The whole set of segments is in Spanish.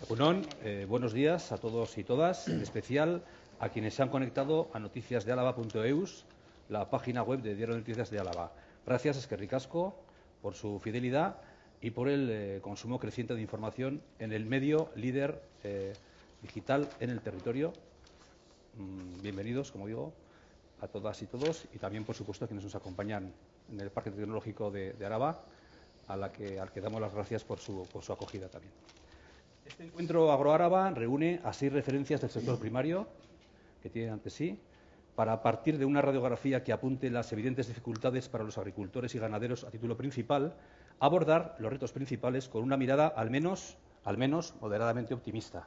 Egunon, buenos días a todos y todas, en especial a quienes se han conectado a noticiasdealaba.eus, la página web de Diario de Noticias de Álava. Gracias, eskerrik asko, por su fidelidad y por el consumo creciente de información en el medio líder digital en el territorio. Bienvenidos, como digo, a todas y todos, y también, por supuesto, a quienes nos acompañan en el Parque Tecnológico de Álava, al que damos las gracias por su acogida también. Este encuentro AgroAraba reúne a 6 referencias del sector primario que tienen ante sí para, a partir de una radiografía que apunte las evidentes dificultades para los agricultores y ganaderos a título principal, abordar los retos principales con una mirada al menos moderadamente optimista.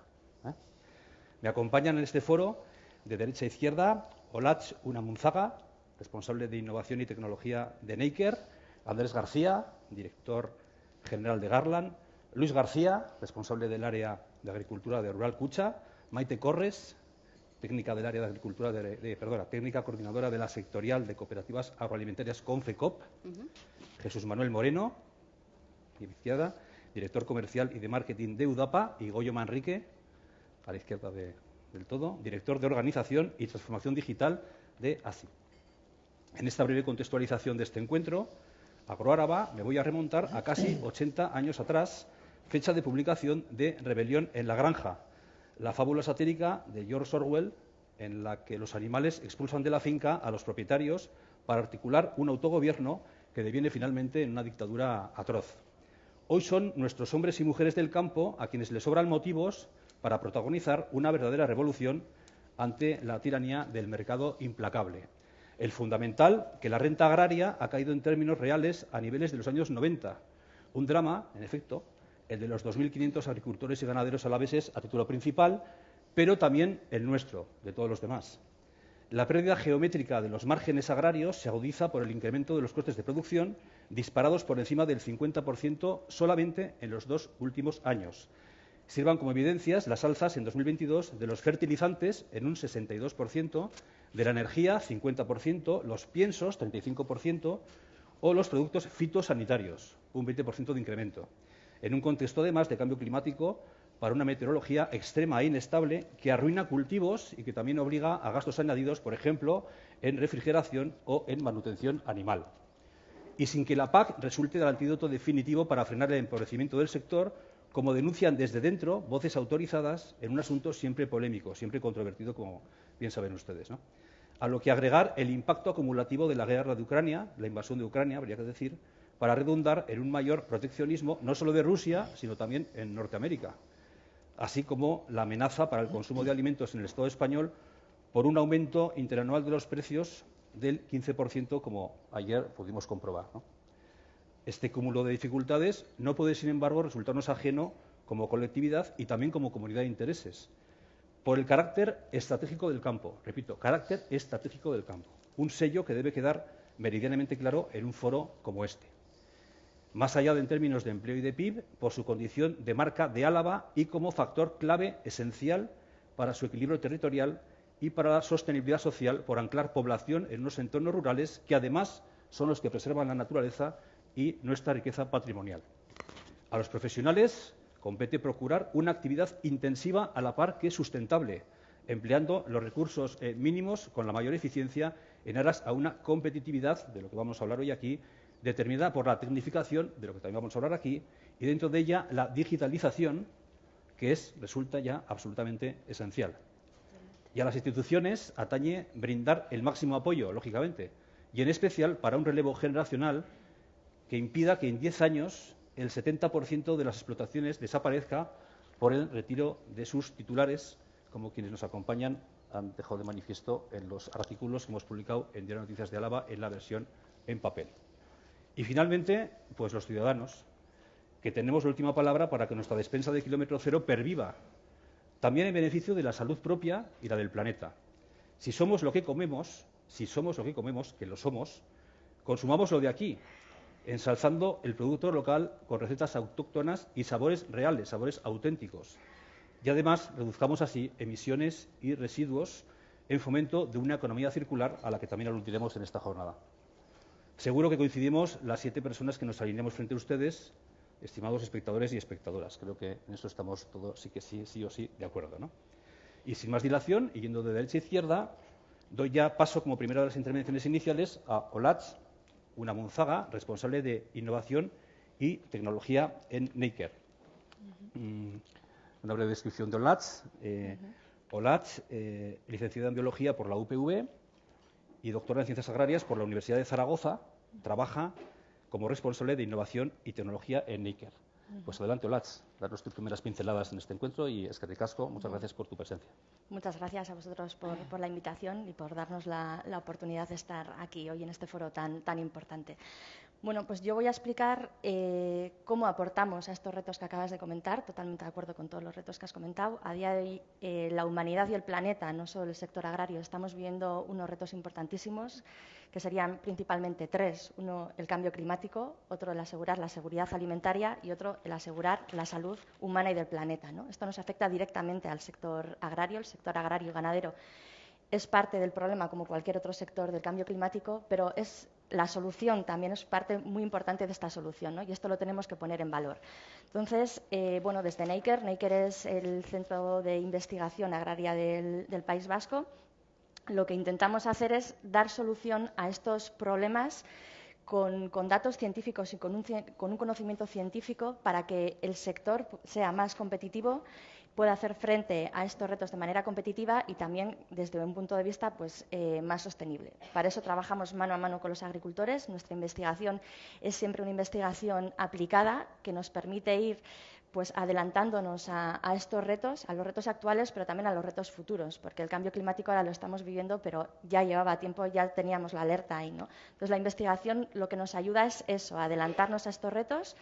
Me acompañan en este foro, de derecha a izquierda, Olatz Unamunzaga, responsable de Innovación y Tecnología de Neiker, Andrés García, director general de Garland, Luis García, responsable del área de Agricultura de Rural Cucha, Maite Corres, técnica del área de Agricultura técnica coordinadora de la sectorial de cooperativas agroalimentarias Confecop, Jesús Manuel Moreno, a la izquierda, director comercial y de marketing de UDAPA, y Goyo Manrique, a la izquierda del todo, director de organización y transformación digital de ASI. En esta breve contextualización de este encuentro, AgroAraba, me voy a remontar a casi 80 años atrás, fecha de publicación de Rebelión en la granja, la fábula satírica de George Orwell, en la que los animales expulsan de la finca a los propietarios para articular un autogobierno que deviene finalmente en una dictadura atroz. Hoy son nuestros hombres y mujeres del campo a quienes les sobran motivos para protagonizar una verdadera revolución ante la tiranía del mercado implacable. El fundamental, que la renta agraria ha caído en términos reales a niveles de los años 90. Un drama, en efecto, el de los 2.500 agricultores y ganaderos alaveses a título principal, pero también el nuestro, de todos los demás. La pérdida geométrica de los márgenes agrarios se agudiza por el incremento de los costes de producción, disparados por encima del 50% solamente en los 2 últimos años. Sirvan como evidencias las alzas en 2022 de los fertilizantes en un 62%, de la energía 50%, los piensos 35% o los productos fitosanitarios un 20% de incremento, en un contexto además de cambio climático para una meteorología extrema e inestable que arruina cultivos y que también obliga a gastos añadidos, por ejemplo, en refrigeración o en manutención animal. Y sin que la PAC resulte el antídoto definitivo para frenar el empobrecimiento del sector, como denuncian desde dentro voces autorizadas en un asunto siempre polémico, siempre controvertido, como bien saben ustedes, ¿no? A lo que agregar el impacto acumulativo de la guerra de Ucrania, la invasión de Ucrania, habría que decir, para redundar en un mayor proteccionismo no solo de Rusia, sino también en Norteamérica, así como la amenaza para el consumo de alimentos en el Estado español por un aumento interanual de los precios del 15%, como ayer pudimos comprobar, ¿no? Este cúmulo de dificultades no puede, sin embargo, resultarnos ajeno como colectividad y también como comunidad de intereses, por el carácter estratégico del campo. Repito, carácter estratégico del campo. Un sello que debe quedar meridianamente claro en un foro como este. Más allá de en términos de empleo y de PIB, por su condición de marca de Álava y como factor clave esencial para su equilibrio territorial y para la sostenibilidad social, por anclar población en unos entornos rurales que además son los que preservan la naturaleza y nuestra riqueza patrimonial. A los profesionales compete procurar una actividad intensiva a la par que sustentable, empleando los recursos mínimos con la mayor eficiencia en aras a una competitividad, de lo que vamos a hablar hoy aquí, determinada por la tecnificación, de lo que también vamos a hablar aquí, y dentro de ella la digitalización, que resulta ya absolutamente esencial. Y a las instituciones atañe brindar el máximo apoyo, lógicamente, y en especial para un relevo generacional que impida que en 10 años el 70% de las explotaciones desaparezca por el retiro de sus titulares, como quienes nos acompañan han dejado de manifiesto en los artículos que hemos publicado en Diario de Noticias de Álava en la versión en papel. Y finalmente, pues los ciudadanos, que tenemos la última palabra para que nuestra despensa de kilómetro cero perviva, también en beneficio de la salud propia y la del planeta. Si somos lo que comemos, que lo somos, consumamos lo de aquí, ensalzando el producto local con recetas autóctonas y sabores reales, sabores auténticos. Y además reduzcamos así emisiones y residuos en fomento de una economía circular a la que también aludiremos en esta jornada. Seguro que coincidimos las 7 personas que nos alineamos frente a ustedes estimados espectadores y espectadoras. Creo que en eso estamos todos sí o sí de acuerdo, ¿no? Y sin más dilación, y yendo de derecha a izquierda, doy ya paso como primera de las intervenciones iniciales a Olatz Unanmunzaga, responsable de innovación y tecnología en Neiker. Una breve descripción de Olatz. Olatz, licenciada en Biología por la UPV y doctora en Ciencias Agrarias por la Universidad de Zaragoza, trabaja como responsable de innovación y tecnología en Neiker. Pues adelante, Olatz, darnos tus primeras pinceladas en este encuentro y eskerrik asko, muchas gracias por tu presencia. Muchas gracias a vosotros por la invitación y por darnos la oportunidad de estar aquí hoy en este foro tan importante. Bueno, pues yo voy a explicar cómo aportamos a estos retos que acabas de comentar, totalmente de acuerdo con todos los retos que has comentado. A día de hoy, la humanidad y el planeta, no solo el sector agrario, estamos viviendo unos retos importantísimos, que serían principalmente tres. Uno, el cambio climático; otro, el asegurar la seguridad alimentaria; y otro, el asegurar la salud humana y del planeta, ¿no? Esto nos afecta directamente al sector agrario. El sector agrario y ganadero es parte del problema, como cualquier otro sector, del cambio climático, pero la solución también es parte muy importante de esta solución, ¿no? Y esto lo tenemos que poner en valor. Entonces, bueno, desde Neiker es el centro de investigación agraria del País Vasco. Lo que intentamos hacer es dar solución a estos problemas con datos científicos y con un conocimiento científico para que el sector sea más competitivo, pueda hacer frente a estos retos de manera competitiva y también desde un punto de vista más sostenible. Para eso trabajamos mano a mano con los agricultores. Nuestra investigación es siempre una investigación aplicada que nos permite ir adelantándonos a estos retos, a los retos actuales, pero también a los retos futuros, porque el cambio climático ahora lo estamos viviendo, pero ya llevaba tiempo, ya teníamos la alerta ahí, ¿no? Entonces, la investigación lo que nos ayuda es eso, a adelantarnos a estos retos.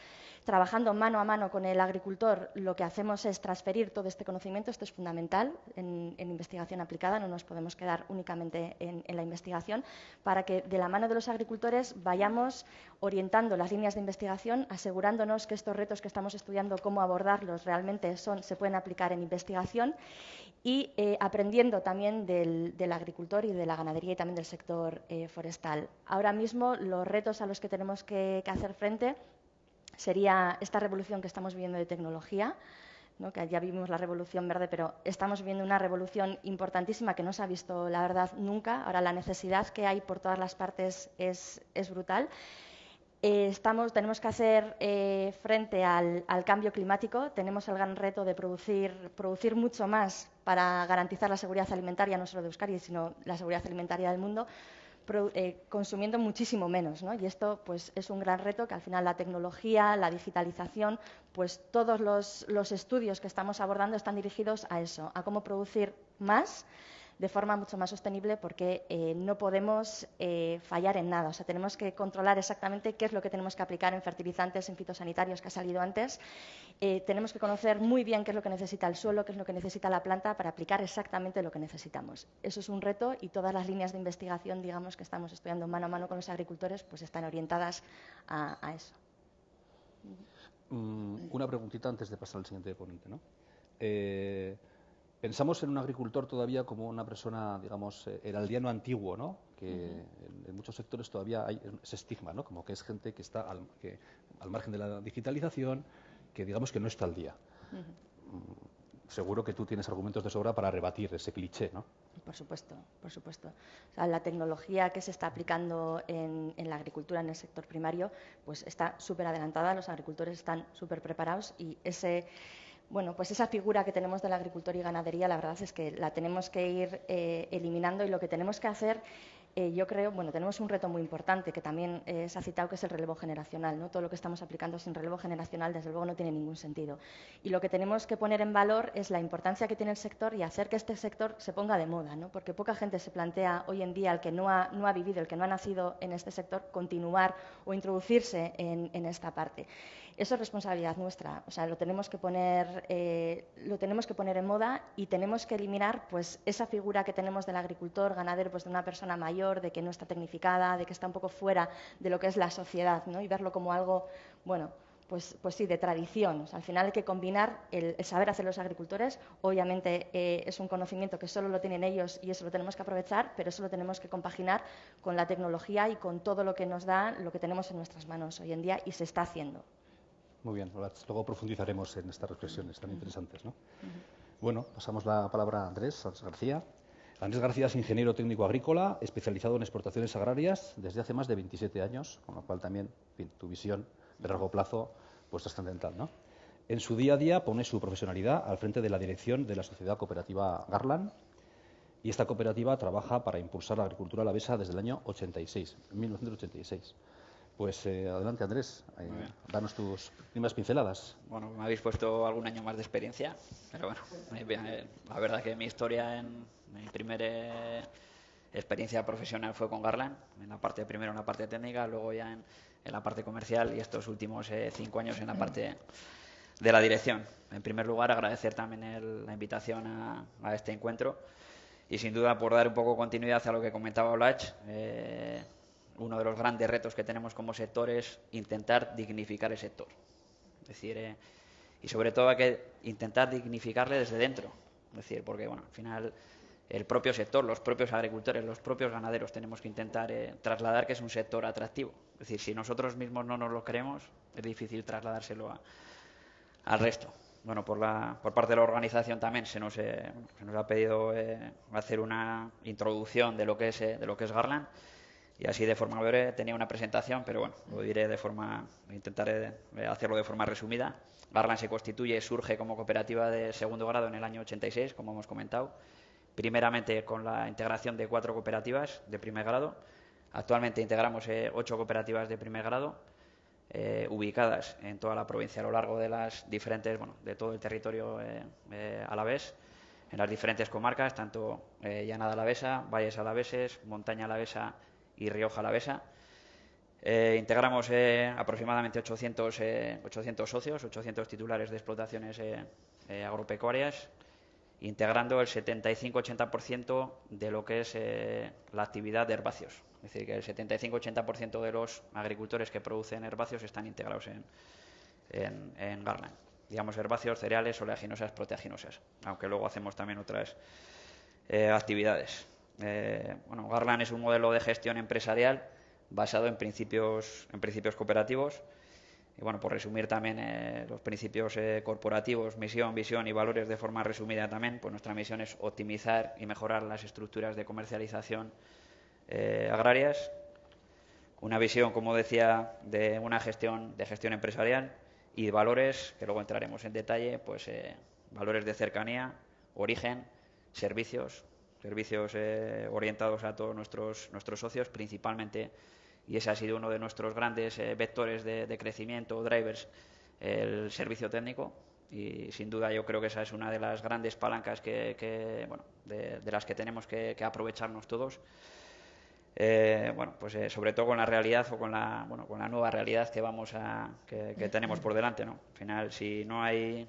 Trabajando mano a mano con el agricultor, lo que hacemos es transferir todo este conocimiento. Esto es fundamental en investigación aplicada, no nos podemos quedar únicamente en la investigación, para que de la mano de los agricultores vayamos orientando las líneas de investigación, asegurándonos que estos retos que estamos estudiando, cómo abordarlos, realmente se pueden aplicar en investigación, y aprendiendo también del agricultor y de la ganadería y también del sector forestal. Ahora mismo los retos a los que tenemos que hacer frente sería esta revolución que estamos viviendo de tecnología, ¿no? Que ya vivimos la revolución verde, pero estamos viviendo una revolución importantísima que no se ha visto, la verdad, nunca. Ahora la necesidad que hay por todas las partes es brutal. Tenemos que hacer frente al cambio climático. Tenemos el gran reto de producir mucho más para garantizar la seguridad alimentaria, no solo de Euskadi, sino la seguridad alimentaria del mundo, consumiendo muchísimo menos, ¿no? Y esto es un gran reto que al final la tecnología, la digitalización, todos los estudios que estamos abordando están dirigidos a eso, a cómo producir más de forma mucho más sostenible, porque no podemos fallar en nada. O sea, tenemos que controlar exactamente qué es lo que tenemos que aplicar en fertilizantes, en fitosanitarios, que ha salido antes. Tenemos que conocer muy bien qué es lo que necesita el suelo, qué es lo que necesita la planta, para aplicar exactamente lo que necesitamos. Eso es un reto, y todas las líneas de investigación, digamos, que estamos estudiando mano a mano con los agricultores, están orientadas a eso. Una preguntita antes de pasar al siguiente ponente, ¿no? Pensamos en un agricultor todavía como una persona, digamos, el aldeano antiguo, ¿no? Que en muchos sectores todavía hay ese estigma, ¿no? Como que es gente que está al margen de la digitalización, que digamos que no está al día. Seguro que tú tienes argumentos de sobra para rebatir ese cliché, ¿no? Por supuesto, por supuesto. O sea, la tecnología que se está aplicando en la agricultura, en el sector primario, está súper adelantada. Los agricultores están súper preparados, y esa figura que tenemos del agricultor y ganadería, la verdad es que la tenemos que ir eliminando, y lo que tenemos que hacer, yo creo, tenemos un reto muy importante que también se ha citado, que es el relevo generacional, ¿no? Todo lo que estamos aplicando sin relevo generacional, desde luego, no tiene ningún sentido. Y lo que tenemos que poner en valor es la importancia que tiene el sector y hacer que este sector se ponga de moda, ¿no? Porque poca gente se plantea hoy en día, el que no ha vivido, el que no ha nacido en este sector, continuar o introducirse en esta parte. Eso es responsabilidad nuestra. O sea, lo tenemos que poner en moda, y tenemos que eliminar esa figura que tenemos del agricultor ganadero, de una persona mayor, de que no está tecnificada, de que está un poco fuera de lo que es la sociedad, ¿no? Y verlo como algo, sí, de tradición. O sea, al final hay que combinar el saber hacer los agricultores. Obviamente es un conocimiento que solo lo tienen ellos, y eso lo tenemos que aprovechar, pero eso lo tenemos que compaginar con la tecnología y con todo lo que nos da, lo que tenemos en nuestras manos hoy en día, y se está haciendo. Muy bien, luego profundizaremos en estas reflexiones tan interesantes, ¿no? Bueno, pasamos la palabra a Andrés García. Andrés García es ingeniero técnico agrícola, especializado en exportaciones agrarias desde hace más de 27 años, con lo cual también, en fin, tu visión de largo plazo pues trascendental, ¿no? En su día a día pone su profesionalidad al frente de la dirección de la sociedad cooperativa Garland, y esta cooperativa trabaja para impulsar la agricultura alavesa desde el año 1986. Pues adelante, Andrés, danos tus primeras pinceladas. Bueno, me habéis puesto algún año más de experiencia, pero bueno, la verdad que mi historia mi primera experiencia profesional fue con Garland, primero en la parte técnica, luego ya en la parte comercial y estos últimos 5 años en la parte de la dirección. En primer lugar, agradecer también la invitación a este encuentro y sin duda por dar un poco continuidad a lo que comentaba Olach. Uno de los grandes retos que tenemos como sector es intentar dignificar el sector. Es decir, y sobre todo hay que intentar dignificarle desde dentro. Es decir, porque bueno, al final el propio sector, los propios agricultores, los propios ganaderos tenemos que intentar trasladar que es un sector atractivo. Es decir, si nosotros mismos no nos lo creemos, es difícil trasladárselo al resto. Bueno, por parte de la organización también se nos ha pedido hacer una introducción de lo que es Garland. Y así de forma breve tenía una presentación, pero bueno, lo diré intentaré hacerlo de forma resumida. Garland se constituye, surge como cooperativa de segundo grado en el año 86, como hemos comentado. Primeramente con la integración de 4 cooperativas de primer grado. Actualmente integramos 8 cooperativas de primer grado, ubicadas en toda la provincia a lo largo de las diferentes, de todo el territorio alavés, en las diferentes comarcas, tanto Llanada Alavesa, Valles Alaveses, Montaña Alavesa y Rioja Alavesa. Integramos aproximadamente 800 socios, 800 titulares de explotaciones agropecuarias, integrando el 75-80% de lo que es la actividad de herbáceos. Es decir, que el 75-80% de los agricultores que producen herbáceos están integrados en Garland. Digamos, herbáceos, cereales, oleaginosas, proteaginosas, aunque luego hacemos también otras actividades. Garland es un modelo de gestión empresarial basado en principios cooperativos. Y bueno, por resumir también los principios corporativos, misión, visión y valores de forma resumida también, pues nuestra misión es optimizar y mejorar las estructuras de comercialización agrarias. Una visión, como decía, de una gestión empresarial, y valores, que luego entraremos en detalle, pues valores de cercanía, origen, servicios orientados a todos nuestros socios, principalmente, y ese ha sido uno de nuestros grandes vectores de crecimiento, drivers, el servicio técnico, y sin duda yo creo que esa es una de las grandes palancas de las que tenemos que aprovecharnos todos. Sobre todo con la realidad o con la nueva realidad que tenemos por delante, ¿no? Al final, si no hay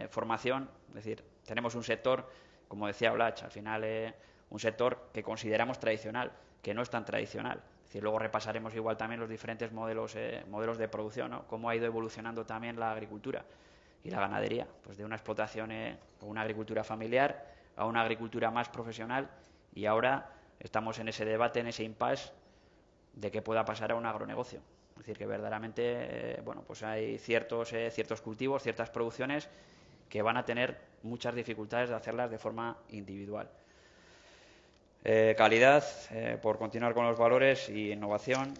formación, es decir, tenemos un sector, como decía Olach, al final un sector que consideramos tradicional, que no es tan tradicional. Es decir, luego repasaremos igual también los diferentes modelos de producción, ¿no? Cómo ha ido evolucionando también la agricultura y la ganadería, pues de una explotación o una agricultura familiar a una agricultura más profesional, y ahora estamos en ese debate, en ese impasse de que pueda pasar a un agronegocio. Es decir, que verdaderamente pues hay ciertos cultivos, ciertas producciones que van a tener muchas dificultades de hacerlas de forma individual. Calidad, por continuar con los valores, y innovación,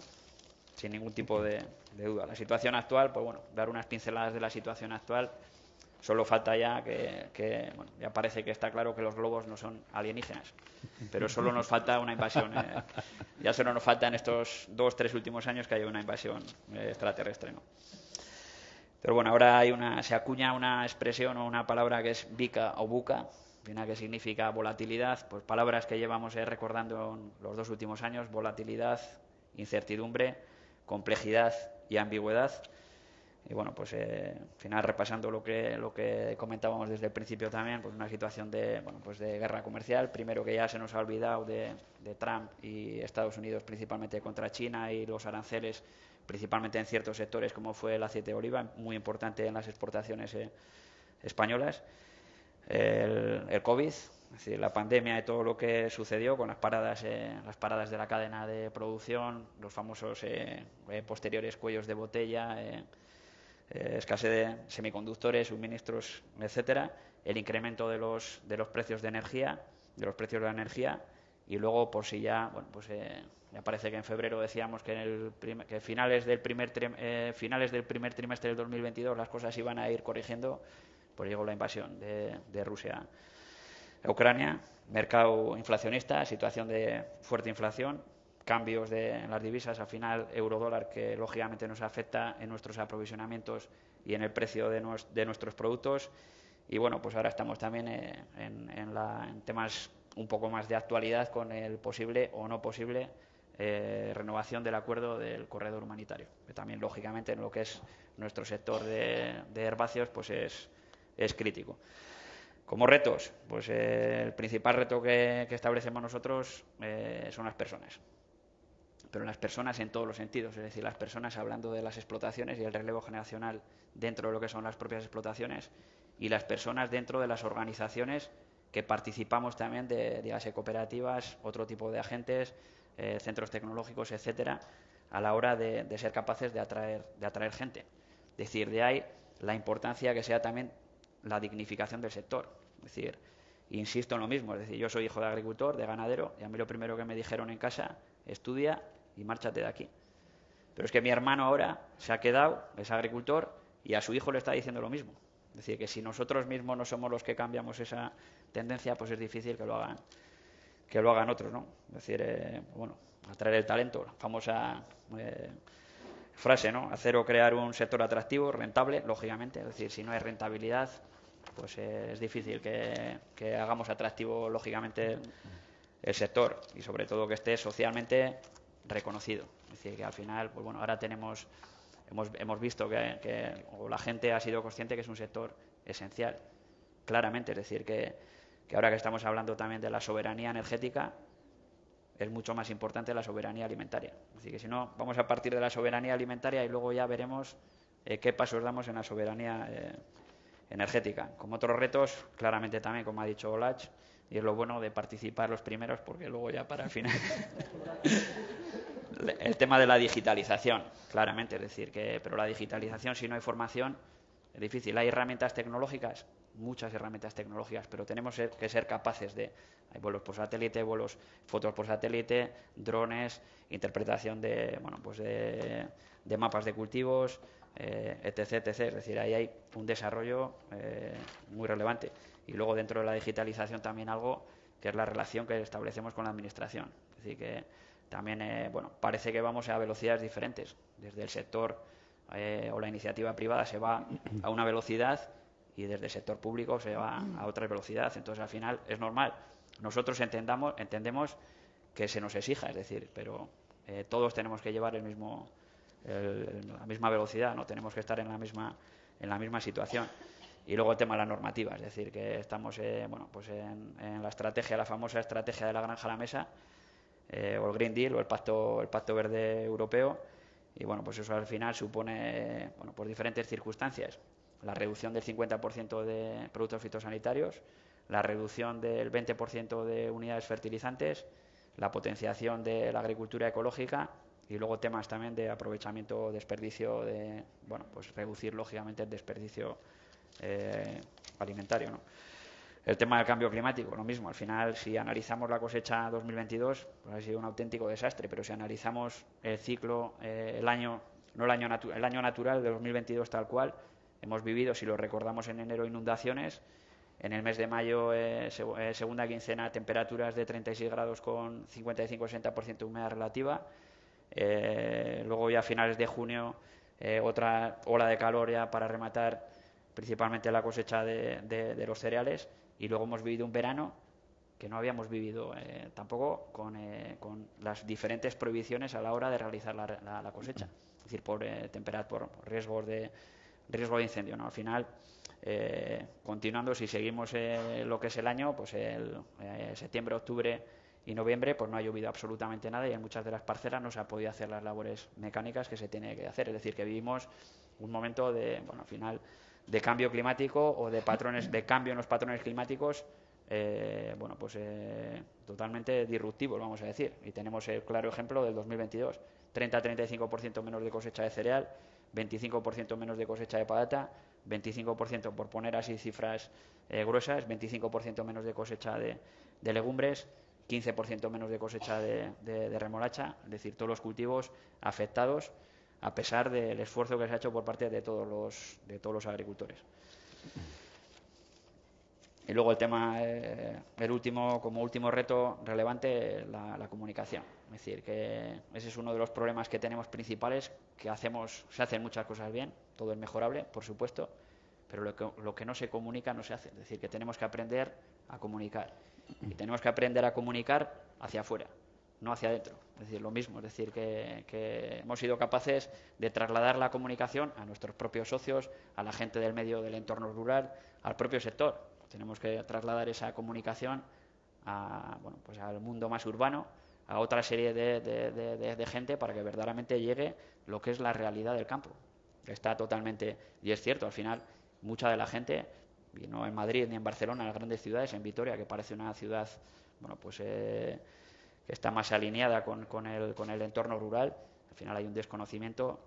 sin ningún tipo de duda. La situación actual, pues bueno, dar unas pinceladas de la situación actual. Solo falta ya ya parece que está claro que los globos no son alienígenas, pero solo nos falta una invasión. Ya solo nos falta en estos 2-3 últimos años que haya una invasión extraterrestre, ¿no? Pero bueno, ahora se acuña una expresión o una palabra que es bica o buca, que significa volatilidad, pues palabras que llevamos recordando en los 2 últimos años: volatilidad, incertidumbre, complejidad y ambigüedad. Y bueno, pues al final, repasando lo que comentábamos desde el principio también, pues una situación de guerra comercial. Primero, que ya se nos ha olvidado de Trump y Estados Unidos, principalmente contra China, y los aranceles, principalmente en ciertos sectores como fue el aceite de oliva, muy importante en las exportaciones españolas. El COVID, es decir, la pandemia y todo lo que sucedió con las paradas de la cadena de producción, los famosos posteriores cuellos de botella, escasez de semiconductores, suministros, etcétera, el incremento de los precios de energía, y luego, por si ya, bueno, pues me parece que en febrero decíamos que que finales del primer trimestre del 2022 las cosas iban a ir corrigiendo, pues llegó la invasión de Rusia a Ucrania, mercado inflacionista, situación de fuerte inflación, cambios en las divisas, al final euro-dólar, que lógicamente nos afecta en nuestros aprovisionamientos y en el precio de nuestros productos. Y bueno, pues ahora estamos también en temas un poco más de actualidad con el posible o no posible renovación del acuerdo del corredor humanitario, que también lógicamente en lo que es nuestro sector de herbáceos pues es crítico. Como retos, pues el principal reto que establecemos nosotros son las personas, pero las personas en todos los sentidos, es decir, las personas hablando de las explotaciones y el relevo generacional dentro de lo que son las propias explotaciones, y las personas dentro de las organizaciones que participamos también de, dígase, cooperativas, otro tipo de agentes, centros tecnológicos, etcétera, a la hora de ser capaces de atraer gente. Es decir, de ahí la importancia que sea también la dignificación del sector. Es decir, insisto en lo mismo, es decir, yo soy hijo de agricultor, de ganadero, y a mí lo primero que me dijeron en casa, estudia y márchate de aquí. Pero es que mi hermano ahora se ha quedado, es agricultor, y a su hijo le está diciendo lo mismo. Es decir, que si nosotros mismos no somos los que cambiamos esa tendencia, pues es difícil que lo hagan otros, ¿no? Es decir, bueno, atraer el talento, la famosa frase, ¿no? Hacer o crear un sector atractivo, rentable, lógicamente. Es decir, si no hay rentabilidad, pues es difícil que hagamos atractivo, lógicamente, el sector, y sobre todo que esté socialmente reconocido. Es decir, que al final, pues bueno, ahora hemos visto que la gente ha sido consciente que es un sector esencial, claramente. Es decir, que ahora que estamos hablando también de la soberanía energética, es mucho más importante la soberanía alimentaria. Es decir, que si no, vamos a partir de la soberanía alimentaria y luego ya veremos qué pasos damos en la soberanía energética. Como otros retos, claramente también, como ha dicho Olach, y es lo bueno de participar los primeros, porque luego ya para el final... El tema de la digitalización, claramente, es decir, pero la digitalización, si no hay formación, es difícil. Hay herramientas tecnológicas, muchas herramientas tecnológicas, pero tenemos que ser capaces de... Hay vuelos por satélite, fotos por satélite, drones, interpretación de mapas de cultivos, etc, etc. Es decir, ahí hay un desarrollo muy relevante. Y luego dentro de la digitalización también algo que es la relación que establecemos con la administración. Es decir, que también parece que vamos a velocidades diferentes. Desde el sector o la iniciativa privada se va a una velocidad y desde el sector público se va a otra velocidad. Entonces, al final, es normal. Nosotros entendemos que se nos exija, es decir, pero todos tenemos que llevar la misma velocidad, no tenemos que estar en la misma situación. Y luego el tema de la normativa, es decir, que estamos en la estrategia, la famosa estrategia de la granja a la mesa, o el Green Deal, o el Pacto Verde Europeo, y bueno, pues eso al final supone, por diferentes circunstancias, la reducción del 50% de productos fitosanitarios, la reducción del 20% de unidades fertilizantes, la potenciación de la agricultura ecológica, y luego temas también de aprovechamiento, desperdicio, reducir lógicamente el desperdicio alimentario, ¿no? El tema del cambio climático, lo mismo. Al final, si analizamos la cosecha 2022, pues ha sido un auténtico desastre, pero si analizamos el ciclo, el año natural de 2022 tal cual, hemos vivido, si lo recordamos en enero, inundaciones. En el mes de mayo, segunda quincena, temperaturas de 36 grados con 55-60% de humedad relativa. Luego ya a finales de junio, otra ola de calor ya para rematar principalmente la cosecha de los cereales. Y luego hemos vivido un verano que no habíamos vivido tampoco con las diferentes prohibiciones a la hora de realizar la cosecha. Es decir, por riesgo de incendio, ¿no? Al final, continuando, si seguimos lo que es el año, pues septiembre, octubre y noviembre, pues no ha llovido absolutamente nada y en muchas de las parcelas no se ha podido hacer las labores mecánicas que se tiene que hacer. Es decir, que vivimos un momento al final, de cambio climático o de cambio en los patrones climáticos totalmente disruptivos, vamos a decir. Y tenemos el claro ejemplo del 2022, 30-35% menos de cosecha de cereal, 25% menos de cosecha de patata, 25%, por poner así cifras gruesas, 25% menos de cosecha de legumbres, 15% menos de cosecha de remolacha, es decir, todos los cultivos afectados a pesar del esfuerzo que se ha hecho por parte de todos los agricultores. Y luego el tema, como último reto relevante, la comunicación. Es decir, que ese es uno de los problemas que tenemos principales, se hacen muchas cosas bien, todo es mejorable, por supuesto, pero lo que no se comunica no se hace. Es decir, que tenemos que aprender a comunicar. Y tenemos que aprender a comunicar hacia afuera, no hacia adentro. Es decir, lo mismo, es decir, que hemos sido capaces de trasladar la comunicación a nuestros propios socios, a la gente del medio del entorno rural, al propio sector. Tenemos que trasladar esa comunicación al mundo más urbano, a otra serie de gente para que verdaderamente llegue lo que es la realidad del campo. Está totalmente, y es cierto, al final, mucha de la gente, y no en Madrid ni en Barcelona, en las grandes ciudades, en Vitoria, que parece una ciudad que está más alineada con el entorno rural, al final hay un desconocimiento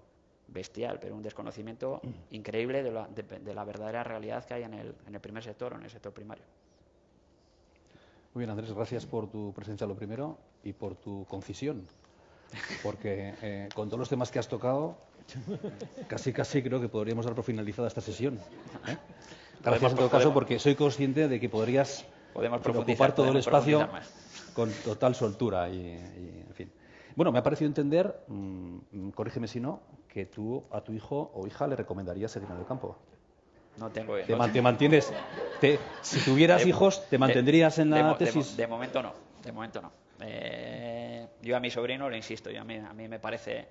bestial, pero un desconocimiento increíble de la verdadera realidad que hay en el primer sector o en el sector primario. Muy bien, Andrés, gracias por tu presencia, lo primero, y por tu concisión, porque con todos los temas que has tocado, casi creo que podríamos dar por finalizada esta sesión. Gracias en todo caso, porque soy consciente de que podrías ocupar todo el espacio con total soltura y en fin. Bueno, me ha parecido entender, corrígeme si no, que tú a tu hijo o hija le recomendarías seguir en el campo. No tengo. ¿Te mantienes? Si tuvieras hijos, ¿te mantendrías en la tesis? De momento no. Yo a mi sobrino le insisto, a mí me parece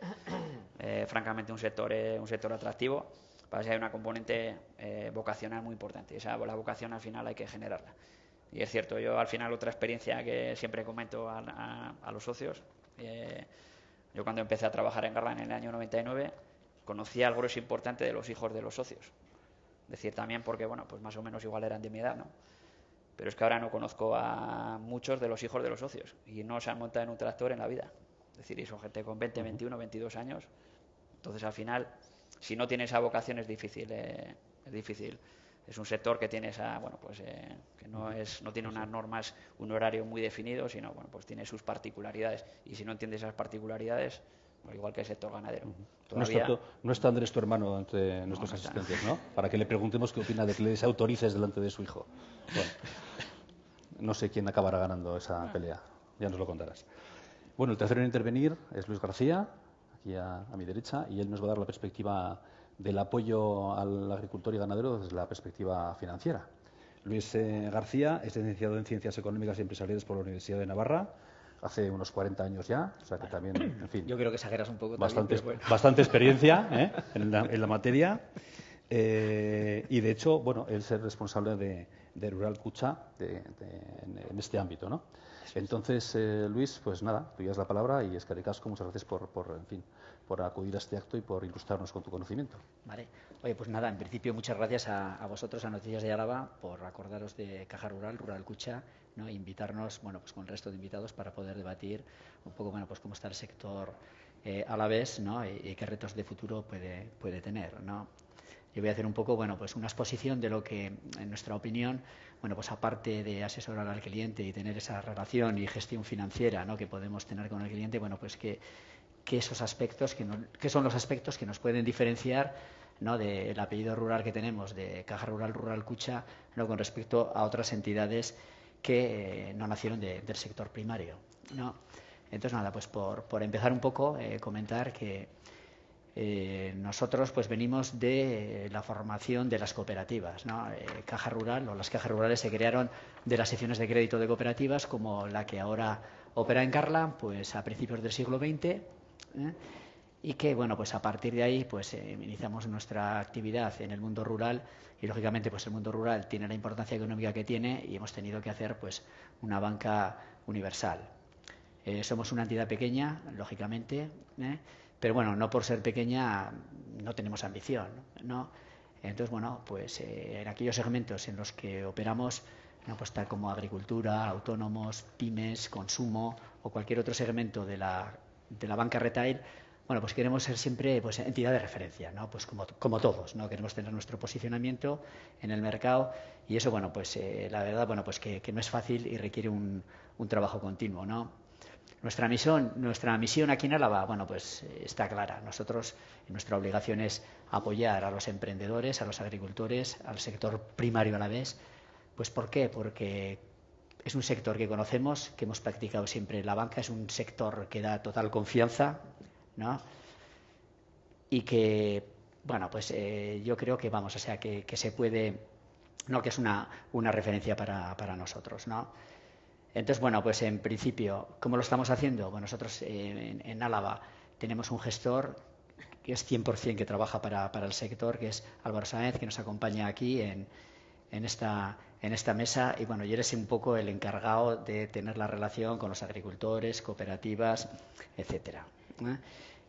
francamente un sector atractivo. Para que hay una componente vocacional muy importante. La vocación al final hay que generarla. Y es cierto, yo al final otra experiencia que siempre comento a los socios, yo cuando empecé a trabajar en Garland en el año 99 conocía al grueso importante de los hijos de los socios. Es decir, también porque, pues más o menos igual eran de mi edad, ¿no? Pero es que ahora no conozco a muchos de los hijos de los socios y no se han montado en un tractor en la vida. Es decir, y son gente con 20, 21, 22 años. Entonces, al final, si no tiene esa vocación es difícil. Es un sector que tiene que no tiene unas normas, un horario muy definido, sino pues tiene sus particularidades. Y si no entiende esas particularidades, igual que el sector ganadero. No está Andrés, tu hermano, entre nuestros asistentes, ¿no? Para que le preguntemos qué opina de que le desautorices delante de su hijo. Bueno, no sé quién acabará ganando esa pelea, ya nos lo contarás. Bueno, el tercero en intervenir es Luis García, aquí a mi derecha, y él nos va a dar la perspectiva del apoyo al agricultor y ganadero desde la perspectiva financiera. Luis García es licenciado en Ciencias Económicas y Empresariales por la Universidad de Navarra, hace unos 40 años ya, o sea que también, en fin... Yo creo que exageras un poco bastante experiencia en la materia, y de hecho, él es el responsable de Rural Kutxa en este ámbito, ¿no? Entonces, Luis, pues nada, tú ya es la palabra y eskerrik asko, muchas gracias por acudir a este acto y por ilustrarnos con tu conocimiento. Vale. Oye, pues nada, en principio muchas gracias a vosotros, a Noticias de Álava, por acordaros de Caja Rural, Rural Kutxa, ¿no? Invitarnos, pues con el resto de invitados para poder debatir un poco, pues cómo está el sector alavés, ¿no? Y qué retos de futuro puede tener, ¿no? Yo voy a hacer un poco, pues una exposición de lo que, en nuestra opinión, pues aparte de asesorar al cliente y tener esa relación y gestión financiera, ¿no? que podemos tener con el cliente, pues que esos aspectos, que son los aspectos que nos pueden diferenciar, ¿no? del apellido rural que tenemos, de Caja Rural, Rural Kutxa, ¿no? con respecto a otras entidades que no nacieron del sector primario, ¿no? Entonces, nada, pues por empezar un poco, comentar que nosotros pues venimos de la formación de las cooperativas, ¿no? Caja Rural o las cajas rurales se crearon de las secciones de crédito de cooperativas como la que ahora opera en Garland, pues a principios del siglo XX, y que pues a partir de ahí pues iniciamos nuestra actividad en el mundo rural y lógicamente pues el mundo rural tiene la importancia económica que tiene y hemos tenido que hacer pues una banca universal. Somos una entidad pequeña, lógicamente, pero no por ser pequeña no tenemos ambición, ¿no? Entonces, pues en aquellos segmentos en los que operamos, pues tal como agricultura, autónomos, pymes, consumo o cualquier otro segmento de la banca retail, bueno, pues queremos ser siempre pues entidad de referencia, ¿no? Pues como todos, ¿no? Queremos tener nuestro posicionamiento en el mercado y eso, bueno, pues la verdad, bueno, pues que no es fácil y requiere un trabajo continuo, ¿no? Nuestra misión aquí en Álava, bueno, pues está clara. Nosotros, nuestra obligación es apoyar a los emprendedores, a los agricultores, al sector primario alavés. Pues ¿por qué? Porque es un sector que conocemos, que hemos practicado siempre. La banca es un sector que da total confianza, ¿no? Y que, bueno, pues yo creo que, vamos, o sea, que se puede, no, que es una referencia para nosotros, ¿no? Entonces, bueno, pues en principio, ¿cómo lo estamos haciendo? Bueno, nosotros en Álava tenemos un gestor que es 100% que trabaja para el sector, que es Álvaro Sáenz, que nos acompaña aquí en esta mesa, y bueno, y eres un poco el encargado de tener la relación con los agricultores, cooperativas, etcétera.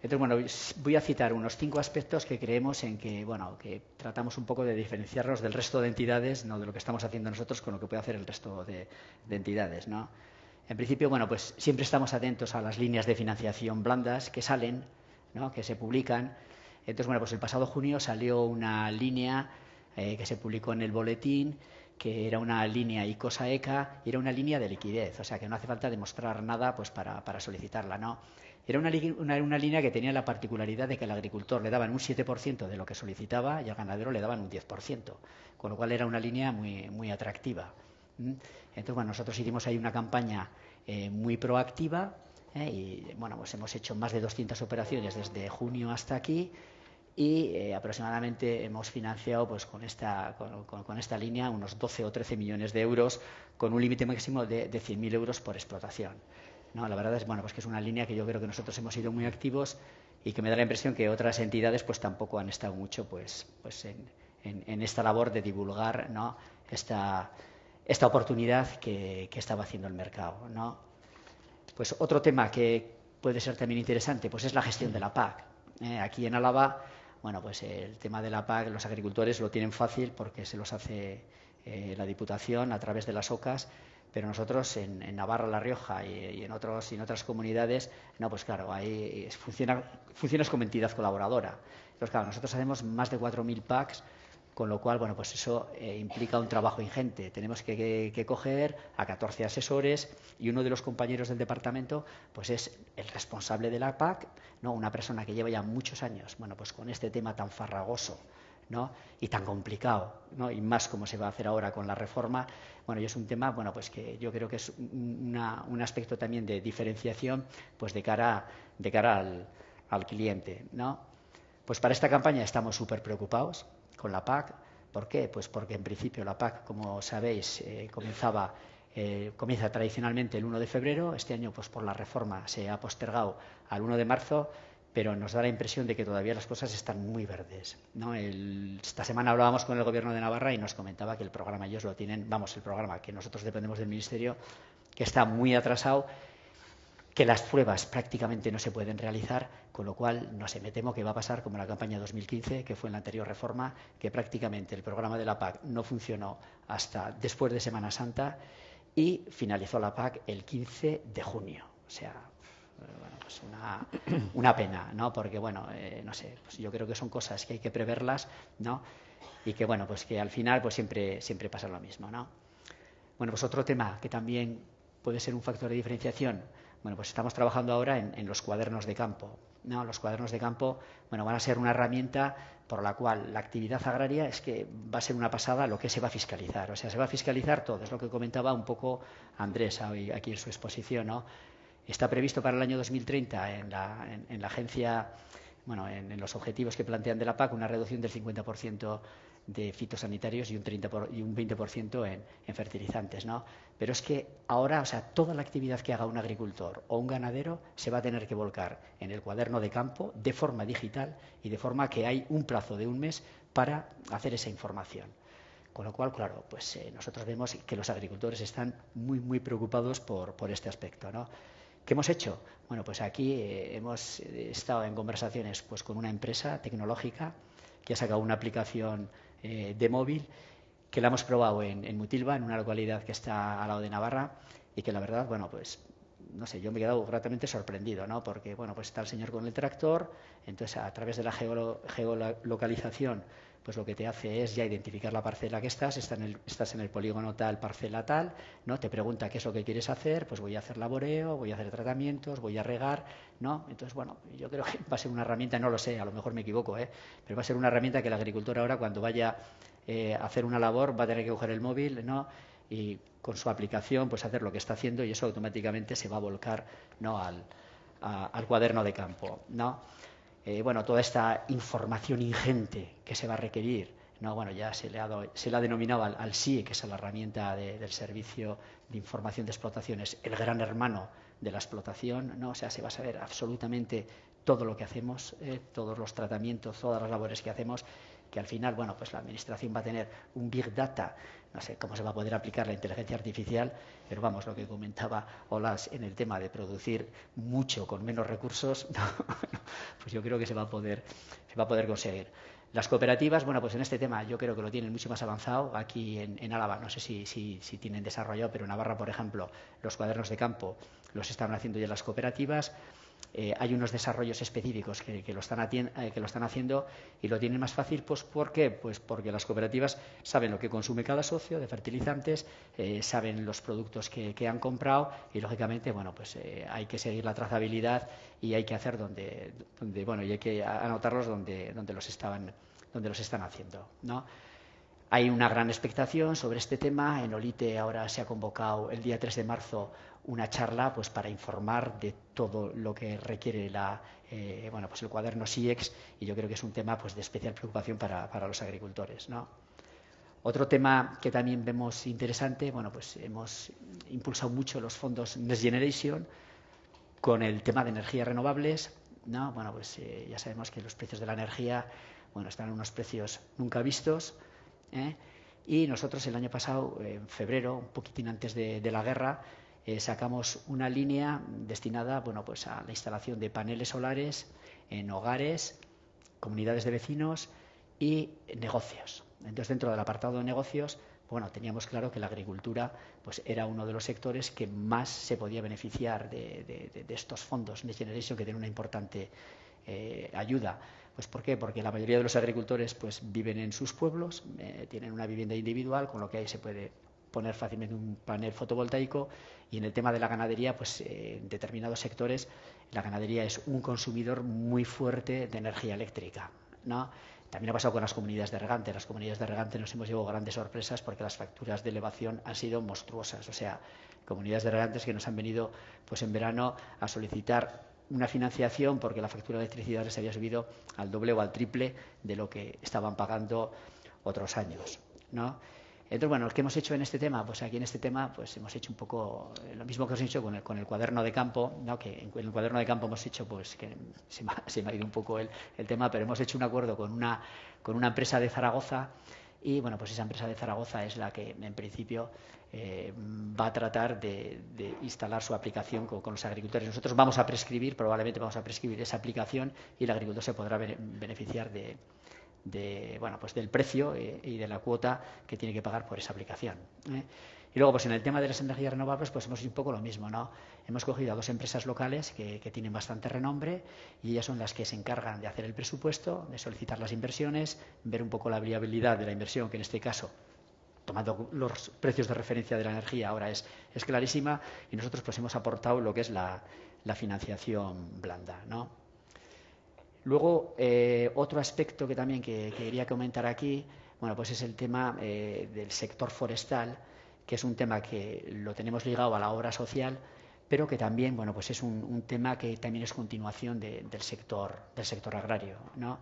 Entonces, bueno, voy a citar unos 5 aspectos que creemos en que, bueno, que tratamos un poco de diferenciarnos del resto de entidades, no de lo que estamos haciendo nosotros con lo que puede hacer el resto de entidades, ¿no? En principio, bueno, pues siempre estamos atentos a las líneas de financiación blandas que salen, ¿no? Que se publican. Entonces, bueno, pues el pasado junio salió una línea que se publicó en el boletín, que era una línea ICOSA-ECA y era una línea de liquidez, o sea que no hace falta demostrar nada pues para solicitarla, ¿no? Era una línea que tenía la particularidad de que al agricultor le daban un 7% de lo que solicitaba y al ganadero le daban un 10%, con lo cual era una línea muy atractiva. Entonces, bueno, nosotros hicimos ahí una campaña muy proactiva y, bueno, pues hemos hecho más de 200 operaciones desde junio hasta aquí y aproximadamente hemos financiado pues con esta línea unos 12 o 13 millones de euros con un límite máximo de 100.000 euros por explotación. No, la verdad es, bueno, pues que es una línea que yo creo que nosotros hemos sido muy activos y que me da la impresión que otras entidades pues tampoco han estado mucho pues en esta labor de divulgar, ¿no? esta oportunidad que estaba haciendo el mercado, ¿no? Pues otro tema que puede ser también interesante pues es la gestión de la PAC. Aquí en Álava, bueno, pues el tema de la PAC los agricultores lo tienen fácil porque se los hace la Diputación a través de las OCAs. Pero nosotros en Navarra, La Rioja y en otras comunidades, no, pues claro, ahí funcionas como entidad colaboradora. Entonces, claro, nosotros hacemos más de 4.000 PACs, con lo cual, bueno, pues eso implica un trabajo ingente. Tenemos que coger a 14 asesores y uno de los compañeros del departamento, pues es el responsable de la PAC, ¿no? Una persona que lleva ya muchos años, bueno, pues con este tema tan farragoso, ¿no? Y tan complicado, ¿no? Y más como se va a hacer ahora con la reforma. Bueno, y es un tema, bueno, pues que yo creo que es un aspecto también de diferenciación, pues de cara al cliente, ¿no? Pues para esta campaña estamos súper preocupados con la PAC. ¿Por qué? Pues porque en principio la PAC, como sabéis, comienza tradicionalmente el 1 de febrero. Este año, pues por la reforma, se ha postergado al 1 de marzo. Pero nos da la impresión de que todavía las cosas están muy verdes, ¿no? Esta semana hablábamos con el Gobierno de Navarra y nos comentaba que el programa ellos lo tienen, el programa que nosotros dependemos del Ministerio, que está muy atrasado, que las pruebas prácticamente no se pueden realizar, con lo cual, no sé, me temo que va a pasar como la campaña 2015, que fue en la anterior reforma, que prácticamente el programa de la PAC no funcionó hasta después de Semana Santa y finalizó la PAC el 15 de junio, o sea... Bueno, pues una pena, ¿no? Porque, bueno, no sé, pues yo creo que son cosas que hay que preverlas, ¿no? Y que, bueno, pues que al final pues siempre pasa lo mismo, ¿no? Bueno, pues otro tema que también puede ser un factor de diferenciación, bueno, pues estamos trabajando ahora en los cuadernos de campo, ¿no? Los cuadernos de campo, bueno, van a ser una herramienta por la cual la actividad agraria es que va a ser una pasada lo que se va a fiscalizar. O sea, se va a fiscalizar todo, es lo que comentaba un poco Andrés aquí en su exposición, ¿no? Está previsto para el año 2030 en la agencia, bueno, en los objetivos que plantean de la PAC, una reducción del 50% de fitosanitarios y un 20% en fertilizantes, ¿no? Pero es que ahora, o sea, toda la actividad que haga un agricultor o un ganadero se va a tener que volcar en el cuaderno de campo de forma digital y de forma que hay un plazo de un mes para hacer esa información. Con lo cual, claro, pues nosotros vemos que los agricultores están muy preocupados por este aspecto, ¿no? ¿Qué hemos hecho? Bueno, pues aquí hemos estado en conversaciones pues con una empresa tecnológica que ha sacado una aplicación de móvil que la hemos probado en Mutilva, en una localidad que está al lado de Navarra, y que la verdad, bueno, pues no sé, yo me he quedado gratamente sorprendido, ¿no? Porque, bueno, pues está el señor con el tractor, entonces a través de la geolocalización, pues lo que te hace es ya identificar la parcela que estás en el polígono tal, parcela tal, ¿no? Te pregunta qué es lo que quieres hacer, pues voy a hacer laboreo, voy a hacer tratamientos, voy a regar, ¿no? Entonces, bueno, yo creo que va a ser una herramienta, no lo sé, a lo mejor me equivoco, pero va a ser una herramienta que el agricultor ahora cuando vaya a hacer una labor va a tener que coger el móvil, ¿no? Y con su aplicación pues hacer lo que está haciendo y eso automáticamente se va a volcar, ¿no? al cuaderno de campo, ¿no? Bueno, toda esta información ingente que se va a requerir, ¿no? Bueno, ya se le ha denominado al SIE, que es la herramienta del Servicio de Información de Explotaciones, el gran hermano de la explotación, ¿no? O sea, se va a saber absolutamente todo lo que hacemos, todos los tratamientos, todas las labores que hacemos, que al final, bueno, pues la administración va a tener un big data, no sé cómo se va a poder aplicar la inteligencia artificial, pero vamos, lo que comentaba Olas en el tema de producir mucho con menos recursos, ¿no? Pues yo creo que se va a poder conseguir. Las cooperativas, bueno, pues en este tema yo creo que lo tienen mucho más avanzado. Aquí en Álava, no sé si tienen desarrollado, pero en Navarra, por ejemplo, los cuadernos de campo los están haciendo ya las cooperativas. Hay unos desarrollos específicos que lo están haciendo y lo tienen más fácil. Pues ¿por qué? Pues porque las cooperativas saben lo que consume cada socio de fertilizantes, saben los productos que han comprado y lógicamente, bueno, pues hay que seguir la trazabilidad y hay que hacer bueno, y hay que anotarlos donde los están haciendo, ¿no? Hay una gran expectación sobre este tema. En Olite ahora se ha convocado el día 3 de marzo una charla pues para informar de todo lo que requiere pues el cuaderno SIEX, y yo creo que es un tema pues de especial preocupación para los agricultores, ¿no? Otro tema que también vemos interesante, bueno, pues hemos impulsado mucho los fondos Next Generation con el tema de energías renovables, ¿no? Bueno, pues ya sabemos que los precios de la energía, bueno, están en unos precios nunca vistos, y nosotros el año pasado, en febrero, un poquitín antes de la guerra, sacamos una línea destinada, bueno, pues a la instalación de paneles solares en hogares, comunidades de vecinos y negocios. Entonces, dentro del apartado de negocios, bueno, teníamos claro que la agricultura pues era uno de los sectores que más se podía beneficiar de estos fondos Next Generation, que tienen una importante ayuda. Pues ¿por qué? Porque la mayoría de los agricultores pues viven en sus pueblos, tienen una vivienda individual, con lo que ahí se puede poner fácilmente un panel fotovoltaico. Y en el tema de la ganadería, pues en determinados sectores la ganadería es un consumidor muy fuerte de energía eléctrica, ¿no? También ha pasado con las comunidades de regante. Las comunidades de regante nos hemos llevado grandes sorpresas porque las facturas de elevación han sido monstruosas. O sea, comunidades de regantes que nos han venido pues en verano a solicitar una financiación porque la factura de electricidad les había subido al doble o al triple de lo que estaban pagando otros años, ¿no? Entonces, bueno, ¿qué hemos hecho en este tema? Pues aquí en este tema pues hemos hecho un poco lo mismo que hemos hecho con el cuaderno de campo, ¿no? Que en el cuaderno de campo hemos hecho, pues que se me ha ido un poco el tema, pero hemos hecho un acuerdo con una empresa de Zaragoza y, bueno, pues esa empresa de Zaragoza es la que en principio va a tratar de instalar su aplicación con los agricultores. Nosotros probablemente vamos a prescribir esa aplicación y el agricultor se podrá beneficiar pues del precio y de la cuota que tiene que pagar por esa aplicación, Y luego, pues en el tema de las energías renovables, pues hemos hecho un poco lo mismo, ¿no? Hemos cogido a dos empresas locales que tienen bastante renombre y ellas son las que se encargan de hacer el presupuesto, de solicitar las inversiones, ver un poco la viabilidad de la inversión, que en este caso, tomando los precios de referencia de la energía, ahora es clarísima, y nosotros pues hemos aportado lo que es la financiación blanda, ¿no? Luego, otro aspecto que también que quería comentar aquí, bueno, pues es el tema del sector forestal, que es un tema que lo tenemos ligado a la obra social, pero que también, bueno, pues es un tema que también es continuación del sector agrario, ¿no?